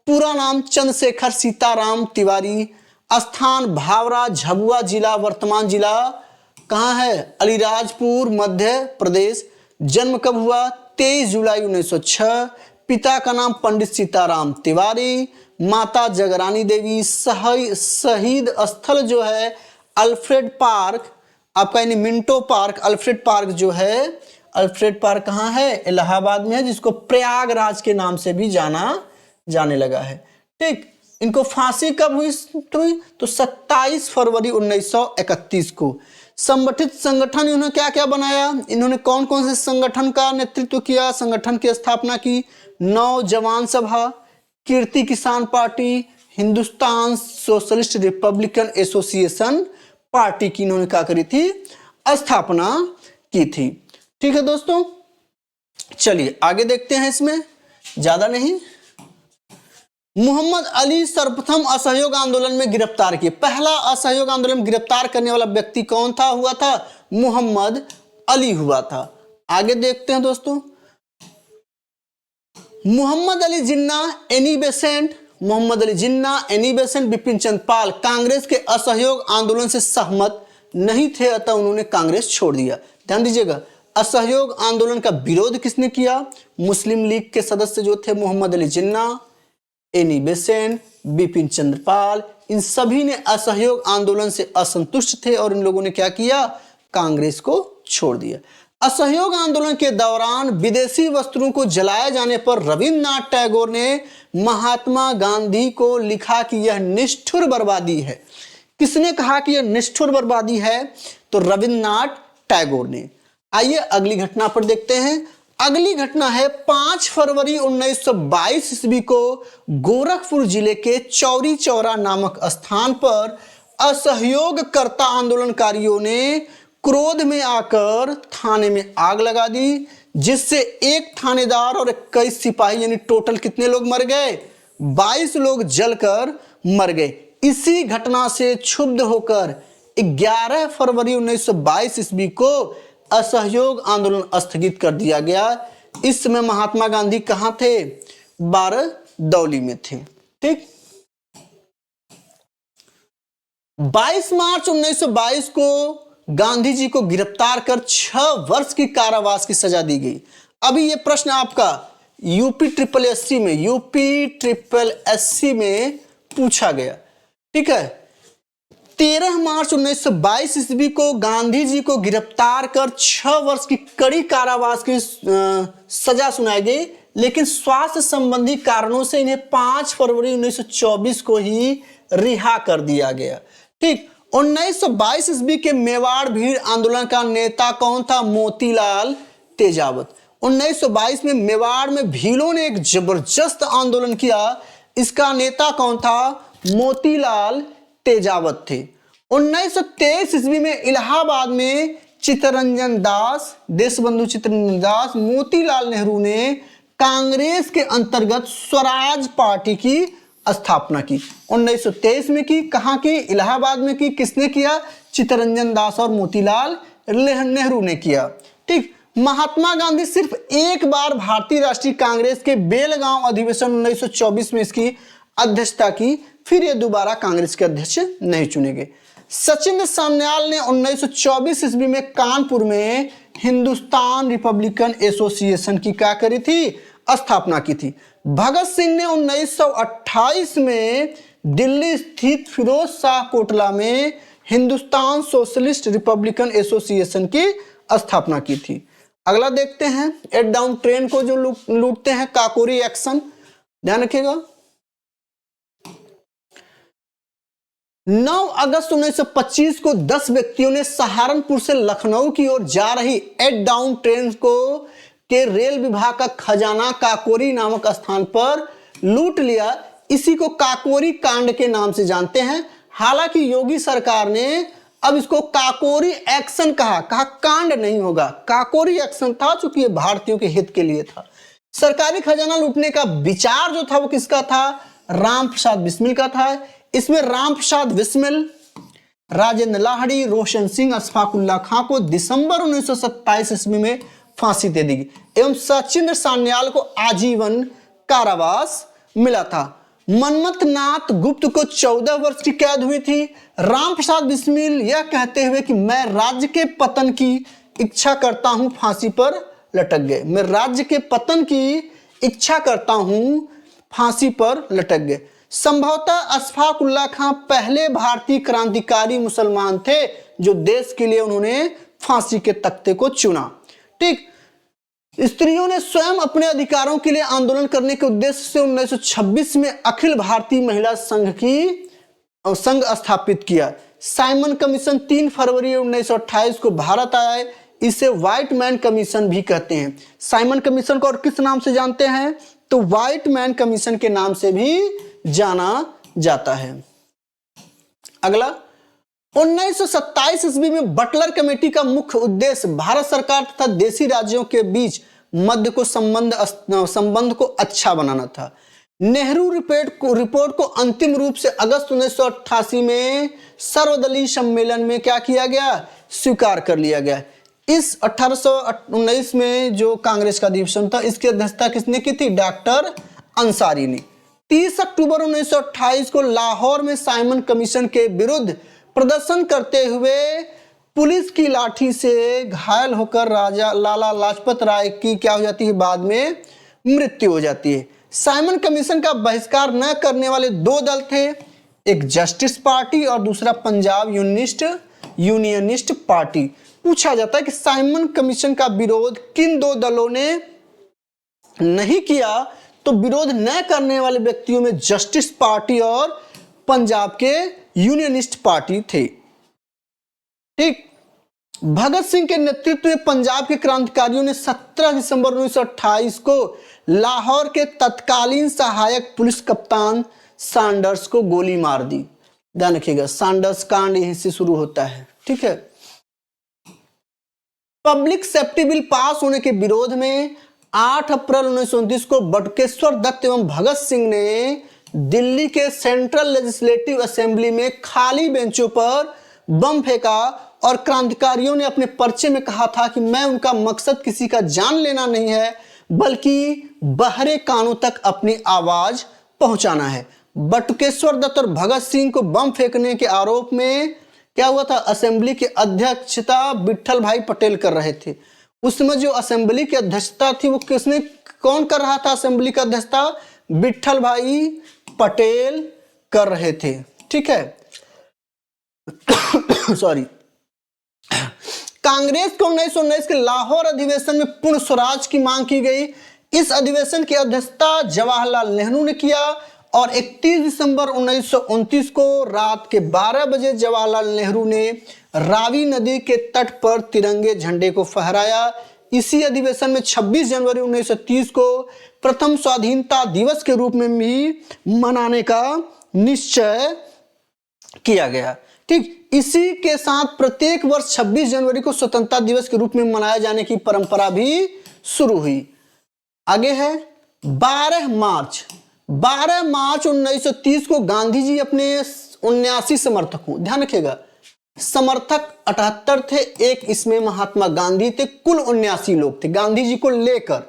[SPEAKER 1] पूरा नाम चंद्रशेखर सीताराम तिवारी, स्थान भावरा झाबुआ जिला, वर्तमान जिला कहाँ है? अलीराजपुर मध्य प्रदेश। जन्म कब हुआ? 23 जुलाई 1906। पिता का नाम पंडित सीताराम तिवारी, माता जगरानी देवी। शहीद स्थल जो है अल्फ्रेड पार्क, आपका यानी मिंटो पार्क, अल्फ्रेड पार्क जो है, अल्फ्रेड पार्क कहाँ है? इलाहाबाद में है, जिसको प्रयागराज के नाम से भी जाने लगा है। ठीक, इनको फांसी कब हुई? तो 27 फरवरी 1931 को। संगठित संगठन इन्होंने क्या क्या बनाया? इन्होंने कौन कौन से संगठन का नेतृत्व किया? संगठन की स्थापना की। नौजवान सभा, कीर्ति किसान party, Hindustan socialist Republican association party की इन्होंने क्या करी थी? स्थापना की थी। ठीक है दोस्तों, चलिए आगे देखते हैं। इसमें ज्यादा नहीं, मोहम्मद अली सर्वप्रथम असहयोग आंदोलन में गिरफ्तार किए। पहला असहयोग आंदोलन में गिरफ्तार करने वाला व्यक्ति कौन था? हुआ था मोहम्मद अली हुआ था। आगे देखते हैं दोस्तों। Mohammad Ali Jinnah, Annie Besant, Mohammad Ali Jinnah, Annie Besant, Bipin Chandra Pal Congress के असहयोग आंदोलन से सहमत नहीं थे, अतः उन्होंने कांग्रेस छोड़ दिया। ध्यान दीजिएगा, असहयोग आंदोलन का विरोध किसने किया? मुस्लिम लीग के सदस्य जो थे मोहम्मद अली जिन्ना, एनी बेसेंट, बिपिन चंद्र पाल, इन सभी ने असहयोग आंदोलन से असंतुष्ट थे और इन लोगों ने क्या किया? कांग्रेस को छोड़ दिया। असहयोग आंदोलन के दौरान विदेशी वस्त्रों को जलाए जाने पर रविन्द्रनाथ टैगोर ने महात्मा गांधी को लिखा कि यह निष्ठुर बर्बादी है। किसने कहा कि यह निष्ठुर बर्बादी है? तो रविन्द्रनाथ टैगोर ने। आइए अगली घटना पर देखते हैं। अगली घटना है 5 फरवरी 1922 ईस्वी को गोरखपुर जिले के चौरी चौरा नामक स्थान पर असहयोगकर्ता आंदोलनकारियों ने क्रोध में आकर थाने में आग लगा दी, जिससे एक थानेदार और 21 सिपाही यानी टोटल कितने लोग मर गए? 22 लोग जलकर मर गए। इसी घटना से क्षुब्ध होकर 11 फरवरी 1922 ईस्वी को असहयोग आंदोलन स्थगित कर दिया गया। इस समय महात्मा गांधी कहां थे? बारदौली में थे। ठीक, 22 मार्च 1922 को गांधी जी को गिरफ्तार कर 6 वर्ष की कारावास की सजा दी गई। अभी ये प्रश्न आपका यूपी ट्रिपल एससी में पूछा गया। ठीक है, 13 मार्च 1922 ईस्वी को गांधी जी को गिरफ्तार कर 6 वर्ष की कड़ी कारावास की सजा सुनाई गई, लेकिन स्वास्थ्य संबंधी कारणों से इन्हें 5 फरवरी 1924 को ही रिहा कर दिया गया। ठीक, 1922 ईस्वी के मेवाड़ भीड़ आंदोलन का नेता कौन था? मोतीलाल तेजावत। 1922 में मेवाड़ में भीलों ने एक जबरदस्त आंदोलन किया। इसका नेता कौन था? मोतीलाल तेजावत थे। 1923 ईस्वी में इलाहाबाद में चित्तरंजन दास, देशबंधु चित्तरंजन दास, मोतीलाल नेहरू ने कांग्रेस के अंतर्गत स्वराज पार्टी की स्थापना की। 1923 में की, कहां की? इलाहाबाद में की। किसने किया? चित्तरंजन दास और मोतीलाल नेहरू ने किया। ठीक, महात्मा गांधी सिर्फ एक बार भारतीय राष्ट्रीय कांग्रेस के बेलगांव अधिवेशन 1924 में इसकी अध्यक्षता की, फिर ये दोबारा कांग्रेस के अध्यक्ष नहीं चुने गए। सचिंद्र सान्याल ने 1924 ईस्वी में कानपुर में हिंदुस्तान रिपब्लिकन एसोसिएशन की क्या करी थी? स्थापना की थी। भगत सिंह ने 1928 में दिल्ली स्थित फिरोज शाह कोटला में हिंदुस्तान सोशलिस्ट रिपब्लिकन एसोसिएशन की स्थापना की थी। अगला देखते हैं, एट डाउन ट्रेन को जो लूटते हैं, काकोरी एक्शन, ध्यान रखिएगा। 9 अगस्त 1925 को 10 व्यक्तियों ने सहारनपुर से लखनऊ की ओर जा रही एट डाउन ट्रेन को के रेल विभाग का खजाना काकोरी नामक स्थान पर लूट लिया। इसी को काकोरी कांड के नाम से जानते हैं। हालांकि योगी सरकार ने अब इसको काकोरी एक्शन कहा कांड नहीं होगा, काकोरी एक्शन था, चूंकि ये भारतीयों के हित के लिए था। सरकारी खजाना लूटने का विचार जो था वो किसका था? राम प्रसाद बिस्मिल का था। इसमें राम प्रसाद बिस्मिल, राजेंद्र लाहिड़ी, रोशन सिंह, अशफाकुल्ला खां को दिसंबर 1927 ईस्वी में फांसी दे दी गई एवं सचिंद्र सान्याल को आजीवन कारावास मिला था। मनमथ नाथ गुप्त को 14 वर्ष की कैद हुई थी। राम प्रसाद बिस्मिल यह कहते हुए कि मैं राज्य के पतन की इच्छा करता हूं, फांसी पर लटक गए। मैं राज्य के पतन की इच्छा करता हूं, फांसी पर लटक गए। संभवतः अशफाकुल्ला खां पहले भारतीय क्रांतिकारी मुसलमान थे जो देश के लिए उन्होंने फांसी के तख्ते को चुना। ठीक, स्त्रियों ने स्वयं अपने अधिकारों के लिए आंदोलन करने के उद्देश्य से 1926 में अखिल भारतीय महिला संघ स्थापित किया। साइमन कमीशन 3 फरवरी 1928 को भारत आया। इसे व्हाइट मैन कमीशन भी कहते हैं। साइमन कमीशन को और किस नाम से जानते हैं? तो व्हाइट मैन कमीशन के नाम से भी जाना जाता है। अगला, 1927 ईस्वी में बटलर कमेटी का मुख्य उद्देश्य भारत सरकार तथा देशी राज्यों के बीच मध्य को संबंध को अच्छा बनाना था। नेहरू रिपोर्ट को अंतिम रूप से अगस्त 1988 में सर्वदलीय सम्मेलन में क्या किया गया? स्वीकार कर लिया गया। इस 1819 में जो कांग्रेस का अधिवेशन था, इसकी अध्यक्षता किसने की थी? डॉक्टर अंसारी ने। 30 अक्टूबर 1928 को लाहौर में साइमन कमीशन के विरुद्ध प्रदर्शन करते हुए पुलिस की लाठी से घायल होकर राजा लाला लाजपत राय की क्या हो जाती है? बाद में मृत्यु हो जाती है। साइमन कमीशन का बहिष्कार न करने वाले 2 दल थे, एक जस्टिस पार्टी और दूसरा पंजाब यूनियनिस्ट पार्टी। पूछा जाता है कि साइमन कमीशन का विरोध किन 2 दलों ने नहीं किया? तो विरोध न करने वाले व्यक्तियों में जस्टिस पार्टी और पंजाब के यूनियनिस्ट पार्टी थे। ठीक, भगत सिंह के नेतृत्व में पंजाब के क्रांतिकारियों ने 17 दिसंबर 1928 को लाहौर के तत्कालीन सहायक पुलिस कप्तान सैंडर्स को गोली मार दी। ध्यान रखिएगा, सैंडर्स कांड यहीं से शुरू होता है। ठीक है, पब्लिक सेफ्टी बिल पास होने के विरोध में 8 अप्रैल 1929 को बटुकेश्वर दत्त एवं भगत सिंह ने दिल्ली के सेंट्रल लेजिस्लेटिव असेंबली में खाली बेंचों पर बम फेंका और क्रांतिकारियों ने अपने पर्चे में कहा था कि मैं उनका मकसद किसी का जान लेना नहीं है बल्कि बहरे कानों तक अपनी आवाज पहुंचाना है। बटुकेश्वर दत्त और भगत सिंह को बम फेंकने के आरोप में क्या हुआ था, असेंबली की अध्यक्षता विट्ठल भाई पटेल कर रहे थे। उस समय जो असेंबली की अध्यक्षता थी वो किसने, कौन कर रहा था असेंबली की अध्यक्षता, विट्ठल भाई पटेल कर रहे थे। ठीक है सॉरी। कांग्रेस को 1919 के लाहौर अधिवेशन में पूर्ण स्वराज की मांग की गई। इस अधिवेशन की अध्यक्षता जवाहरलाल नेहरू ने किया और 31 दिसंबर 1929 को रात के 12 बजे जवाहरलाल नेहरू ने रावी नदी के तट पर तिरंगे झंडे को फहराया। इसी अधिवेशन में 26 जनवरी 1930 को प्रथम स्वाधीनता दिवस के रूप में भी मनाने का निश्चय किया गया। ठीक, इसी के साथ प्रत्येक वर्ष 26 जनवरी को स्वतंत्रता दिवस के रूप में मनाए जाने की परंपरा भी शुरू हुई। आगे है 12 मार्च 1930 को गांधी जी अपने 79 समर्थकों, ध्यान रखिएगा समर्थक 78 थे, एक इसमें महात्मा गांधी थे, कुल 79 लोग थे गांधी जी को लेकर,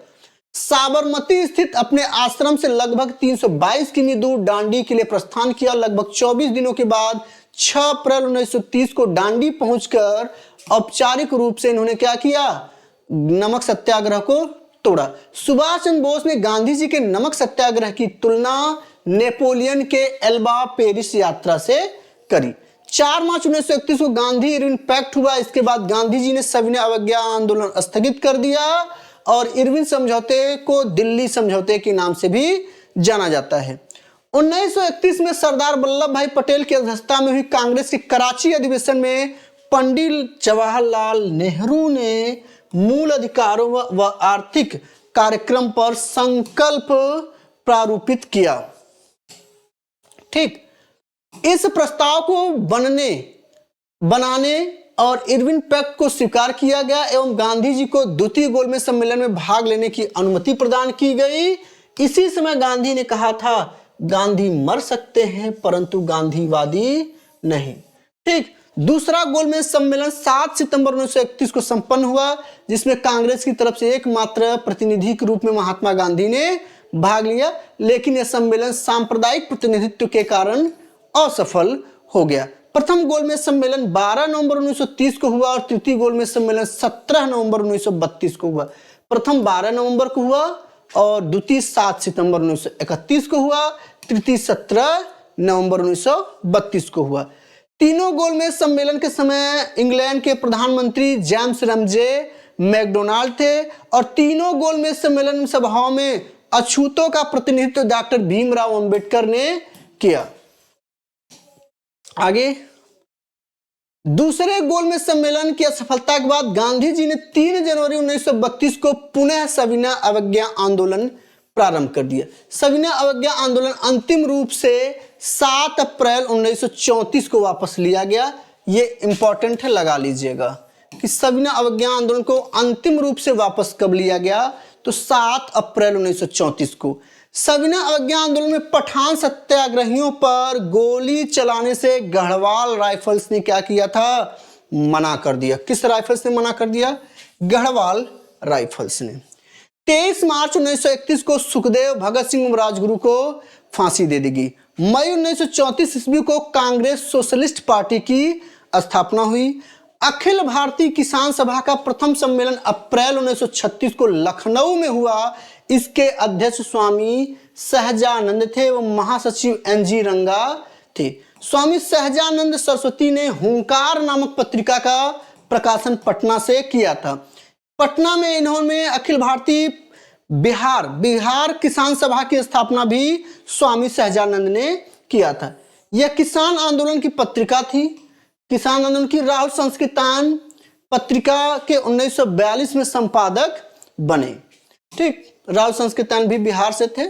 [SPEAKER 1] साबरमती स्थित अपने आश्रम से लगभग 322 किमी दूर डांडी के लिए प्रस्थान किया। लगभग 24 दिनों के बाद 6 अप्रैल 1930 को डांडी पहुंचकर औपचारिक रूप से इन्होंने क्या किया, नमक सत्याग्रह को तोड़ा। सुभाष चंद्र बोस ने गांधी जी के नमक सत्याग्रह की तुलना नेपोलियन के एल्बा पेरिस यात्रा से करी। 4 मार्च 1931 को गांधी इरविन पैक्ट हुआ। इसके बाद गांधी जी ने सविनय अवज्ञा आंदोलन स्थगित कर दिया और इरविन समझौते को दिल्ली समझौते के नाम से भी जाना जाता है। 1931 में सरदार वल्लभ भाई पटेल की अध्यक्षता में हुई कांग्रेस के कराची अधिवेशन में पंडित जवाहरलाल नेहरू ने मूल अधिकारों व आर्थिक कार्यक्रम पर संकल्प प्रारूपित किया। ठीक, इस प्रस्ताव को बनाने और इरविन पैक्ट को स्वीकार किया गया एवं गांधी जी को द्वितीय गोलमेज सम्मेलन में भाग लेने की अनुमति प्रदान की गई। इसी समय गांधी ने कहा था, गांधी मर सकते हैं परंतु गांधीवादी नहीं। ठीक, दूसरा गोलमेज सम्मेलन 7 सितंबर 1931 को संपन्न हुआ, जिसमें कांग्रेस की तरफ से एकमात्र प्रतिनिधि के रूप में महात्मा गांधी ने भाग लिया, लेकिन यह सम्मेलन सांप्रदायिक प्रतिनिधित्व के कारण असफल हो गया। प्रथम गोलमेज सम्मेलन 12 नवंबर 1930 को हुआ और तृतीय गोलमेज सम्मेलन 17 नवंबर 1932 को हुआ। प्रथम 12 नवंबर को हुआ और द्वितीय 7 सितंबर 1931 को हुआ, तृतीय 17 नवंबर 1932 को हुआ। तीनों गोलमेज सम्मेलन के समय इंग्लैंड के प्रधानमंत्री जेम्स रमजे मैकडोनाल्ड थे और तीनों गोलमेज सम्मेलन सभाओं में अछूतों का प्रतिनिधित्व डॉक्टर भीमराव अंबेडकर ने किया। आगे दूसरे गोलमेज सम्मेलन की असफलता के बाद गांधी जी ने 3 जनवरी 1932 को पुनः सविनय अवज्ञा आंदोलन प्रारंभ कर दिया। सविनय अवज्ञा आंदोलन अंतिम रूप से 7 अप्रैल 1934 को वापस लिया गया। ये इंपॉर्टेंट है, लगा लीजिएगा कि सविनय अवज्ञा आंदोलन को अंतिम रूप से वापस कब लिया गया, तो 7 अप्रैल 1934 को। सविनय अवज्ञा आंदोलन में पठान सत्याग्रहियों पर गोली चलाने से गढ़वाल राइफल्स ने क्या किया था, मना कर दिया। किस राइफल्स ने मना कर दिया, गढ़वाल राइफल्स ने। 23 मार्च 1931 को सुखदेव, भगत सिंह, राजगुरु को फांसी दे दी गई। मई 1934 ईस्वी को कांग्रेस सोशलिस्ट पार्टी की स्थापना हुई। अखिल भारतीय किसान सभा का प्रथम सम्मेलन अप्रैल 1936 को लखनऊ में हुआ। इसके अध्यक्ष स्वामी सहजानंद थे एवं महासचिव NG रंगा थे। स्वामी सहजानंद सरस्वती ने हुंकार नामक पत्रिका का प्रकाशन पटना से किया था। पटना में इन्होंने अखिल भारतीय बिहार किसान सभा की स्थापना भी स्वामी सहजानंद ने किया था। यह किसान आंदोलन की पत्रिका थी। किसान आंदोलन की राहुल संस्कृतान पत्रिका के 1942 में संपादक बने। ठीक, राहुल संस्कृतान भी बिहार से थे।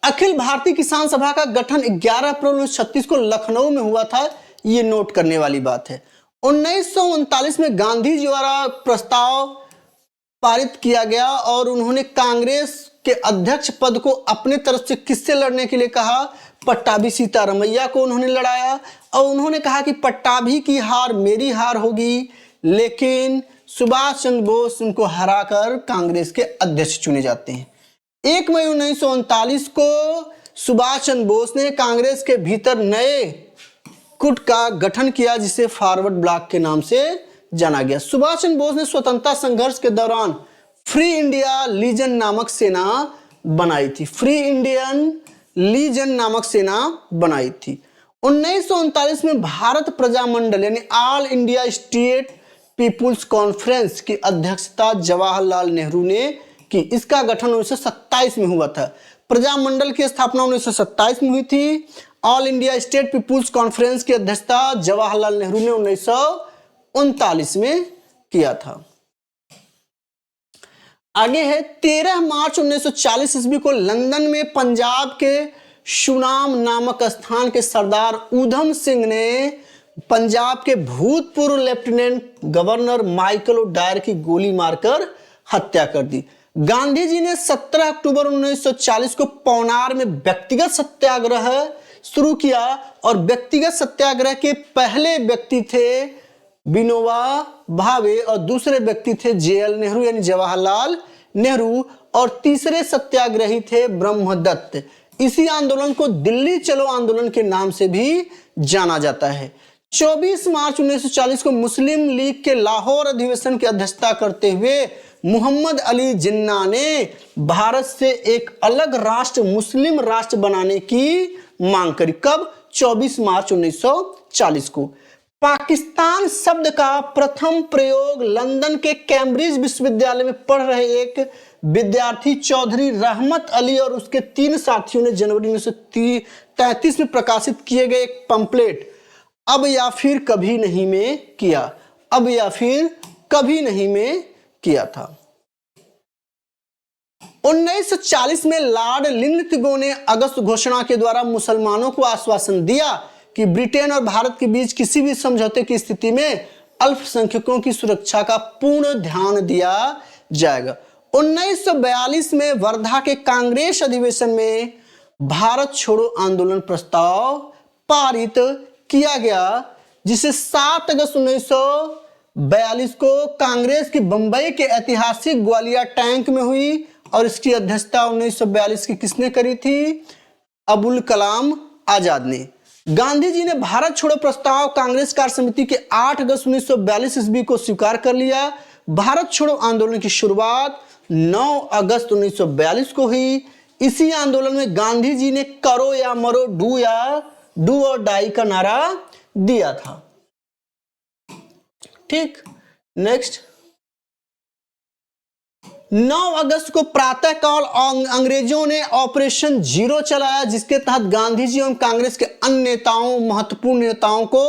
[SPEAKER 1] अखिल भारतीय किसान सभा का गठन 11 अप्रैल 1936 को लखनऊ में हुआ था। ये नोट करने वाली बात है। 1939 में गांधी जी द्वारा प्रस्ताव पारित किया गया और उन्होंने कांग्रेस के अध्यक्ष पद को अपने तरफ से किससे लड़ने के लिए कहा? पट्टाभी सीतारमैया को उन्होंने लड़ाया और उन्होंने कहा कि पट्टाभी की हार मेरी हार होगी, लेकिन सुभाष चंद्र बोस उनको हराकर कांग्रेस के अध्यक्ष चुने जाते हैं। 1 मई 1939 को सुभाष चंद्र बोस ने कांग्रेस के भीतर नए गुट का गठन किया, जिसे फॉरवर्ड ब्लॉक के नाम से जाना गया। सुभाष चंद्र बोस ने स्वतंत्रता संघर्ष के दौरान फ्री इंडिया लीजन नामक सेना बनाई थी। फ्री इंडियन लीजन नामक सेना बनाई थी। 1939 में भारत प्रजामंडल यानी All India State People's Conference की अध्यक्षता जवाहरलाल नेहरू ने की। इसका गठन 1927 में हुआ था। प्रजामंडल की स्थापना 1927 में हुई थी। All India State People's Conference की अध्यक्षता जवाहरलाल नेहरू ने 1939 में किया था। आगे है 13 मार्च 1940 ईस्वी को लंदन में पंजाब के सुनाम नामक स्थान के सरदार ऊधम सिंह ने पंजाब के भूतपूर्व लेफ्टिनेंट गवर्नर माइकल ओडायर की गोली मारकर हत्या कर दी। गांधी जी ने 17 अक्टूबर 1940 को पौनार में व्यक्तिगत सत्याग्रह शुरू किया और व्यक्तिगत सत्याग्रह के पहले व्यक्ति थे विनोबा भावे और दूसरे व्यक्ति थे जेएल नेहरू यानी जवाहरलाल नेहरू और तीसरे सत्याग्रही थे ब्रह्मदत्त। इसी आंदोलन को दिल्ली चलो आंदोलन के नाम से भी जाना जाता है। 24 मार्च 1940 को मुस्लिम लीग के लाहौर अधिवेशन की अध्यक्षता करते हुए मोहम्मद अली जिन्ना ने भारत से एक अलग राष्ट्र मुस्लिम राष्ट्र बनाने की मांग करी। कब? 24 मार्च 1940 को। पाकिस्तान शब्द का प्रथम प्रयोग लंदन के कैम्ब्रिज विश्वविद्यालय में पढ़ रहे एक विद्यार्थी चौधरी रहमत अली और उसके 3 साथियों ने जनवरी 1933 में प्रकाशित किए गए एक पंपलेट अब या फिर कभी नहीं में किया। अब या फिर कभी नहीं में किया था। 1940 में लॉर्ड लिंथगो ने अगस्त घोषणा के द्वारा मुसलमानों को आश्वासन दिया कि ब्रिटेन और भारत के बीच किसी भी समझौते की स्थिति में अल्पसंख्यकों की सुरक्षा का पूर्ण ध्यान दिया जाएगा। 1942 में वर्धा के कांग्रेस अधिवेशन में भारत छोड़ो आंदोलन प्रस्ताव पारित किया गया, जिसे 7 अगस्त 1942 को कांग्रेस की बंबई के ऐतिहासिक ग्वालिया टैंक में हुई और इसकी अध्यक्षता 1942 की किसने करी थी? अबुल कलाम आजाद ने। गांधी जी ने भारत छोड़ो प्रस्ताव कांग्रेस कार्य समिति के 8 अगस्त 1942 ईस्वी को स्वीकार कर लिया। भारत छोड़ो आंदोलन की शुरुआत 9 अगस्त 1942 को हुई। इसी आंदोलन में गांधी जी ने करो या मरो, डू और डाई का नारा दिया था। ठीक, नेक्स्ट 9 अगस्त को प्रातःकाल अंग्रेजों ने ऑपरेशन जीरो चलाया, जिसके तहत गांधी जी एवं कांग्रेस के अन्य नेताओं महत्वपूर्ण नेताओं को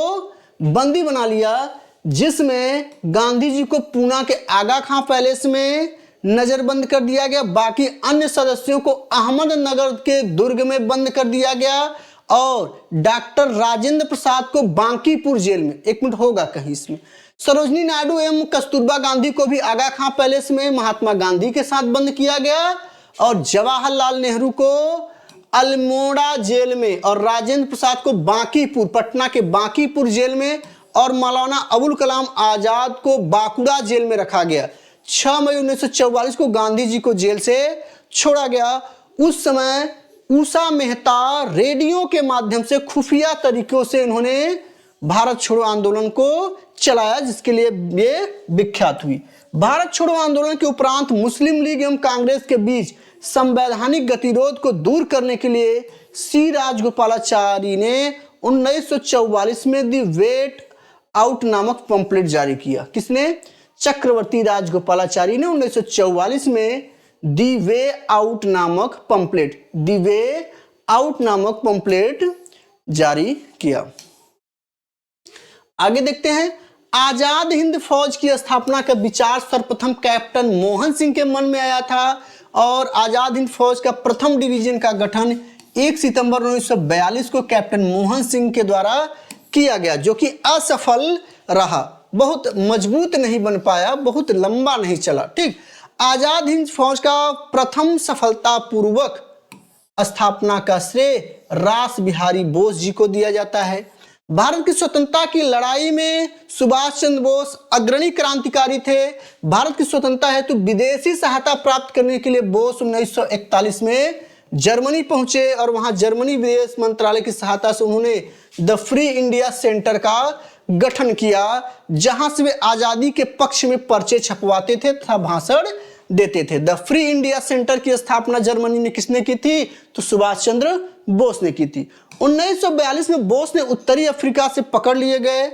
[SPEAKER 1] बंदी बना लिया, जिसमें गांधी जी को पूना के आगा खां पैलेस में नजरबंद कर दिया गया। बाकी अन्य सदस्यों को अहमदनगर के दुर्ग में बंद कर दिया गया और डॉक्टर राजेंद्र प्रसाद को बांकीपुर जेल में, 1 मिनट होगा कहीं इसमें, सरोजनी नायडू एवं कस्तूरबा गांधी को भी आगा खां पैलेस में महात्मा गांधी के साथ बंद किया गया और जवाहरलाल नेहरू को अल्मोड़ा जेल में और राजेंद्र प्रसाद को बांकीपुर, पटना के बांकीपुर जेल में और मौलाना अबुल कलाम आजाद को बांकुड़ा जेल में रखा गया। 6 मई 1944 को गांधी जी को जेल से छोड़ा गया। उस समय उषा मेहता रेडियो के माध्यम से खुफिया तरीकों से इन्होंने भारत छोड़ो आंदोलन को चलाया, जिसके लिए ये विख्यात हुई। भारत छोड़ो आंदोलन के उपरांत मुस्लिम लीग एवं कांग्रेस के बीच संवैधानिक गतिरोध को दूर करने के लिए सी राजगोपालाचारी ने 1944 में दी वेट आउट नामक पंपलेट जारी किया। किसने? चक्रवर्ती राजगोपालाचारी ने 1944 में दी वे आउट नामक पंपलेट जारी किया। आगे देखते हैं, आजाद हिंद फौज की स्थापना का विचार सर्वप्रथम कैप्टन मोहन सिंह के मन में आया था और आजाद हिंद फौज का प्रथम डिवीजन का गठन 1 सितंबर 1942 को कैप्टन मोहन सिंह के द्वारा किया गया, जो कि असफल रहा, बहुत मजबूत नहीं बन पाया, बहुत लंबा नहीं चला। ठीक, आजाद हिंद फौज का प्रथम सफलतापूर्वक स्थापना का श्रेय रास बिहारी बोस जी को दिया जाता है। भारत की स्वतंत्रता की लड़ाई में सुभाष चंद्र बोस अग्रणी क्रांतिकारी थे। भारत की स्वतंत्रता हेतु विदेशी सहायता प्राप्त करने के लिए बोस 1941 में जर्मनी पहुंचे और वहां जर्मनी विदेश मंत्रालय की सहायता से उन्होंने द फ्री इंडिया सेंटर का गठन किया, जहां से वे आजादी के पक्ष में पर्चे छपवाते थे तथा भाषण देते थे। द फ्री इंडिया सेंटर की स्थापना जर्मनी में किसने की थी? तो सुभाष चंद्र बोस ने की थी। 1942 में बोस ने उत्तरी अफ्रीका से पकड़े गए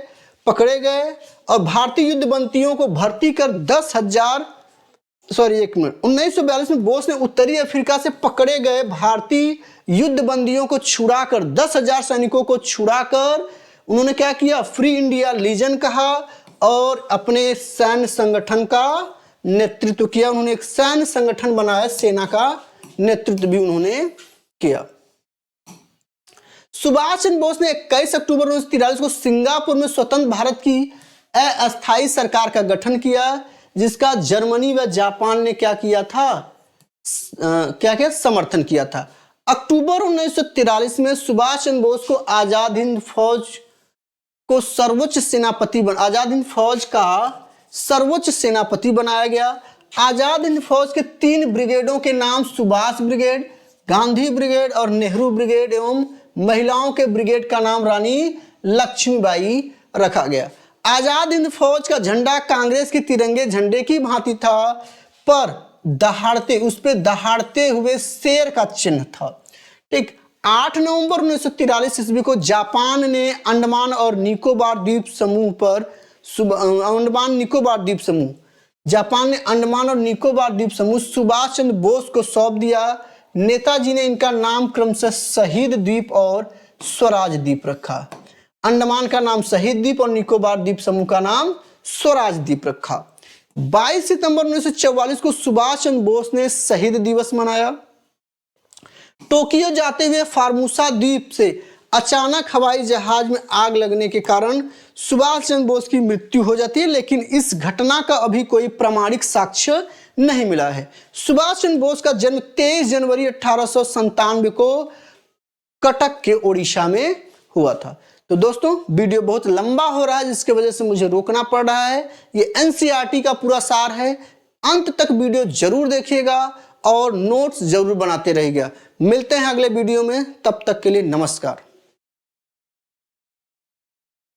[SPEAKER 1] और भारतीय युद्धबंदियों को भर्ती कर 1942 में बोस ने उत्तरी अफ्रीका से पकड़े गए भारतीय युद्धबंदियों को छुड़ाकर 10,000 सैनिकों को छुड़ाकर उन्होंने क्या किया? फ्री इंडिया लीजन कहा और अपने सैन्य संगठन का नेतृत्व किया। उन्होंने एक सैन्य संगठन बनाया, सेना का नेतृत्व भी उन्होंने किया। सुभाष चंद्र बोस ने 21 अक्टूबर 1943 को सिंगापुर में स्वतंत्र भारत की अस्थायी सरकार का गठन किया, जिसका जर्मनी व जापान ने क्या किया था? समर्थन किया था। अक्टूबर 1943 में सुभाष चंद्र बोस को आजाद हिंद फौज का सर्वोच्च सेनापति बनाया गया। आजाद हिंद फौज के 3 ब्रिगेडों के नाम सुभाष ब्रिगेड, गांधी ब्रिगेड और नेहरू ब्रिगेड एवं महिलाओं के ब्रिगेड का नाम रानी लक्ष्मीबाई रखा गया। आजाद हिंद फौज का झंडा कांग्रेस के तिरंगे झंडे की भांति था, पर उस पे दहाड़ते हुए शेर का चिन्ह था। ठीक, 8 नवंबर 1943 ईस्वी को जापान ने अंडमान निकोबार द्वीप समूह सुभाष चंद्र बोस को सौंप दिया। नेताजी ने इनका नाम क्रमशः शहीद द्वीप और स्वराज द्वीप रखा। अंडमान का नाम शहीद द्वीप और निकोबार द्वीप समूह का नाम स्वराज द्वीप रखा। 22 सितंबर 1944 को सुभाष चंद्र बोस ने शहीद दिवस मनाया। टोक्यो जाते हुए फार्मूसा द्वीप से अचानक हवाई जहाज में आग लगने के कारण सुभाष चंद्र बोस की मृत्यु हो जाती है, लेकिन इस घटना का अभी कोई प्रामाणिक साक्ष्य नहीं मिला है। सुभाष चंद्र बोस का जन्म 23 जनवरी 1897 को कटक के ओडिशा में हुआ था। तो दोस्तों, वीडियो बहुत लंबा हो रहा है, जिसकी वजह से मुझे रोकना पड़ रहा है। ये एनसीईआरटी का पूरा सार है। अंत तक वीडियो जरूर देखिएगा और नोट्स जरूर बनाते रहिएगा। मिलते हैं अगले वीडियो में, तब तक के लिए नमस्कार।